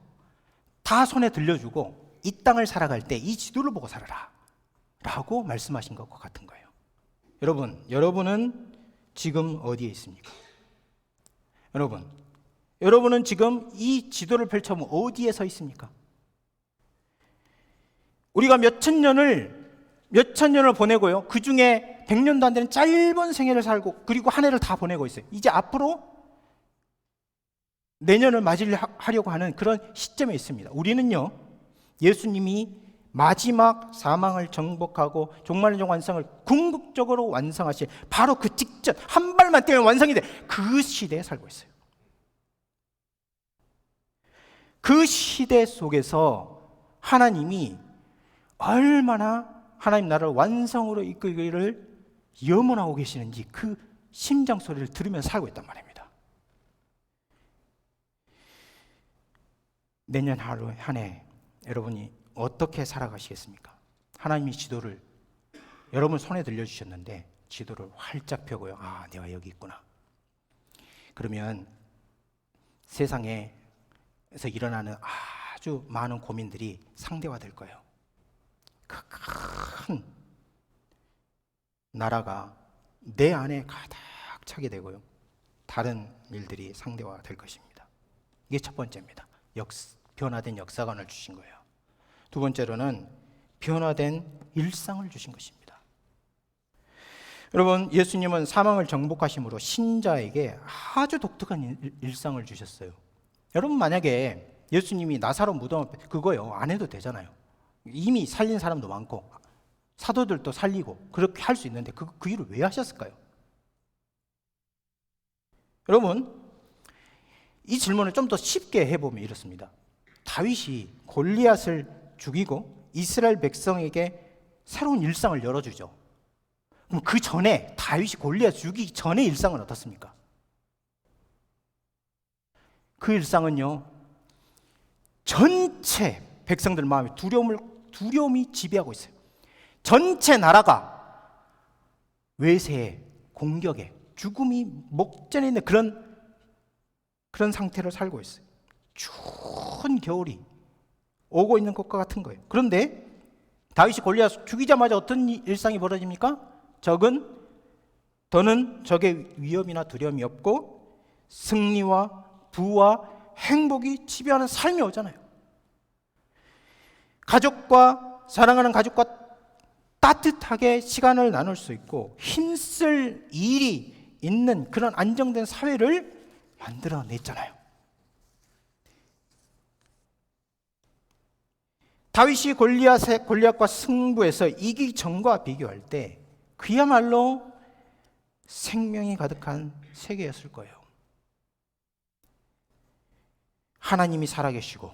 다 손에 들려주고 이 땅을 살아갈 때 이 지도를 보고 살아라 라고 말씀하신 것과 같은 거예요. 여러분은 지금 어디에 있습니까? 여러분은 지금 이 지도를 펼쳐보면 어디에 서 있습니까? 우리가 몇천 년을 보내고요, 그 중에 100년도 안 되는 짧은 생애를 살고 그리고 한 해를 다 보내고 있어요. 이제 앞으로 내년을 맞이하려고 하는 그런 시점에 있습니다. 우리는요, 예수님이 마지막 사망을 정복하고 종말론적 완성을 궁극적으로 완성하실 바로 그 직전, 한 발만 뛰면 완성이 돼, 그 시대에 살고 있어요. 그 시대 속에서 하나님이 얼마나 하나님 나라를 완성으로 이끌기를 염원하고 계시는지 그 심장 소리를 들으면서 살고 있단 말입니다. 내년 하루 한 해 여러분이 어떻게 살아가시겠습니까? 하나님이 지도를 여러분 손에 들려주셨는데 지도를 활짝 펴고요, 아, 내가 여기 있구나. 그러면 세상에서 일어나는 아주 많은 고민들이 상대화될 거예요. 그 큰 나라가 내 안에 가득 차게 되고요, 다른 일들이 상대화될 것입니다. 이게 첫 번째입니다. 변화된 역사관을 주신 거예요. 두 번째로는 변화된 일상을 주신 것입니다. 여러분, 예수님은 사망을 정복하심으로 신자에게 아주 독특한 일상을 주셨어요. 여러분 만약에 예수님이 나사로 무덤 앞에 그거요 안 해도 되잖아요. 이미 살린 사람도 많고 사도들도 살리고 그렇게 할 수 있는데 그 일을 왜 하셨을까요? 여러분 이 질문을 좀 더 쉽게 해보면 이렇습니다. 다윗이 골리앗을 죽이고 이스라엘 백성에게 새로운 일상을 열어주죠. 그럼 그 전에 다윗이 골리앗 죽이기 전의 일상은 어떻습니까? 그 일상은요 전체 백성들 마음에 두려움이 지배하고 있어요. 전체 나라가 외세에 공격에 죽음이 목전에 있는 그런 상태로 살고 있어요. 추운 겨울이 오고 있는 것과 같은 거예요. 그런데 다윗이 골리앗 죽이자마자 어떤 일상이 벌어집니까? 더는 적의 위협이나 두려움이 없고 승리와 부와 행복이 지배하는 삶이 오잖아요. 사랑하는 가족과 따뜻하게 시간을 나눌 수 있고 힘쓸 일이 있는 그런 안정된 사회를 만들어냈잖아요. 다윗이 골리앗과 승부해서 이기기 전과 비교할 때 그야말로 생명이 가득한 세계였을 거예요. 하나님이 살아계시고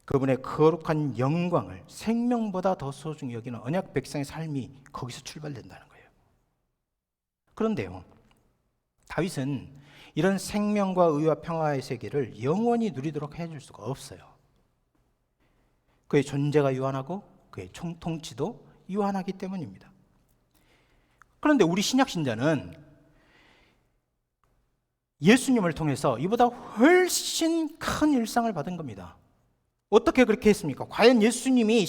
그분의 거룩한 영광을 생명보다 더 소중히 여기는 언약 백성의 삶이 거기서 출발된다는 거예요. 그런데요, 다윗은 이런 생명과 의와 평화의 세계를 영원히 누리도록 해줄 수가 없어요. 그의 존재가 유한하고 그의 통치도 유한하기 때문입니다. 그런데 우리 신약 신자는 예수님을 통해서 이보다 훨씬 큰 일상을 받은 겁니다. 어떻게 그렇게 했습니까? 과연 예수님이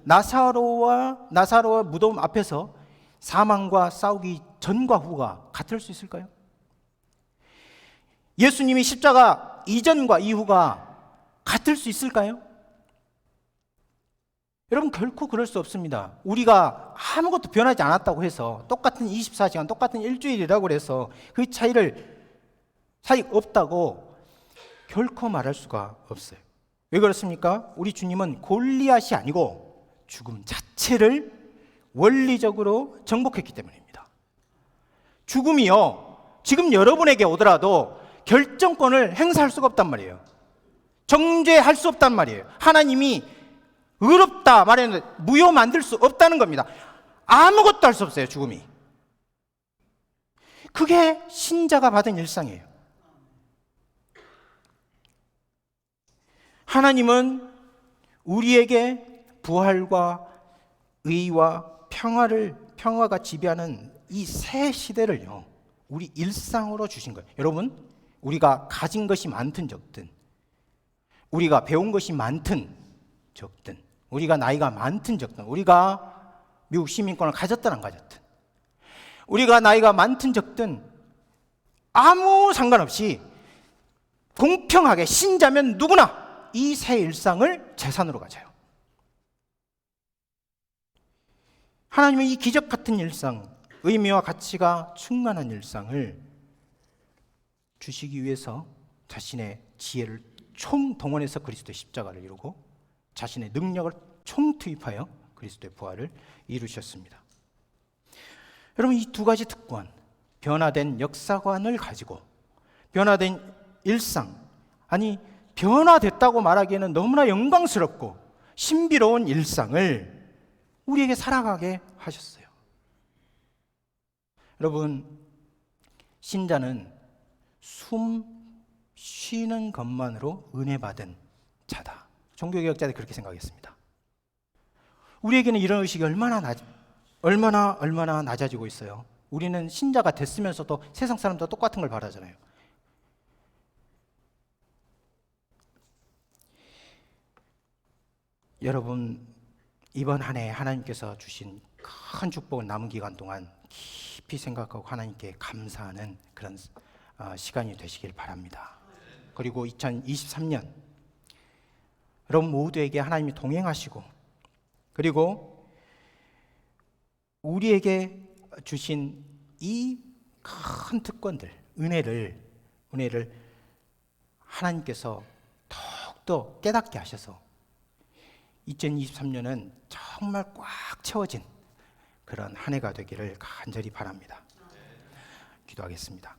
나사로와 무덤 앞에서 사망과 싸우기 전과 후가 같을 수 있을까요? 예수님이 십자가 이전과 이후가 같을 수 있을까요? 여러분 결코 그럴 수 없습니다. 우리가 아무것도 변하지 않았다고 해서 똑같은 24시간, 똑같은 일주일이라고 해서 그 차이 없다고 결코 말할 수가 없어요. 왜 그렇습니까? 우리 주님은 골리앗이 아니고 죽음 자체를 원리적으로 정복했기 때문입니다. 죽음이요, 지금 여러분에게 오더라도 결정권을 행사할 수가 없단 말이에요. 정죄할 수 없단 말이에요. 하나님이 의롭다 말했는데 무효 만들 수 없다는 겁니다. 아무것도 할 수 없어요, 죽음이. 그게 신자가 받은 일상이에요. 하나님은 우리에게 부활과 의와 평화가 지배하는 이 새 시대를요, 우리 일상으로 주신 거예요. 여러분, 우리가 가진 것이 많든 적든, 우리가 배운 것이 많든 적든, 우리가 나이가 많든 적든, 우리가 미국 시민권을 가졌든 안 가졌든, 우리가 나이가 많든 적든 아무 상관없이 공평하게 신자면 누구나 이 새 일상을 재산으로 가져요. 하나님은 이 기적 같은 일상, 의미와 가치가 충만한 일상을 주시기 위해서 자신의 지혜를 총동원해서 그리스도의 십자가를 이루고 자신의 능력을 총투입하여 그리스도의 부활을 이루셨습니다. 여러분, 이 두 가지 특권, 변화된 역사관을 가지고 변화된 일상, 변화됐다고 말하기에는 너무나 영광스럽고 신비로운 일상을 우리에게 살아가게 하셨어요. 여러분, 신자는 숨 쉬는 것만으로 은혜 받은 자다. 종교개혁자들이 그렇게 생각했습니다. 우리에게는 이런 의식이 얼마나 낮아지고 있어요. 우리는 신자가 됐으면서도 세상 사람들과 똑같은 걸 바라잖아요. 여러분, 이번 한 해 하나님께서 주신 큰 축복을 남은 기간 동안 깊이 생각하고 하나님께 감사하는 그런 시간이 되시길 바랍니다. 그리고 2023년 여러분 모두에게 하나님이 동행하시고, 그리고 우리에게 주신 이 큰 특권들, 은혜를 하나님께서 더욱더 깨닫게 하셔서 2023년은 정말 꽉 채워진 그런 한 해가 되기를 간절히 바랍니다. 기도하겠습니다.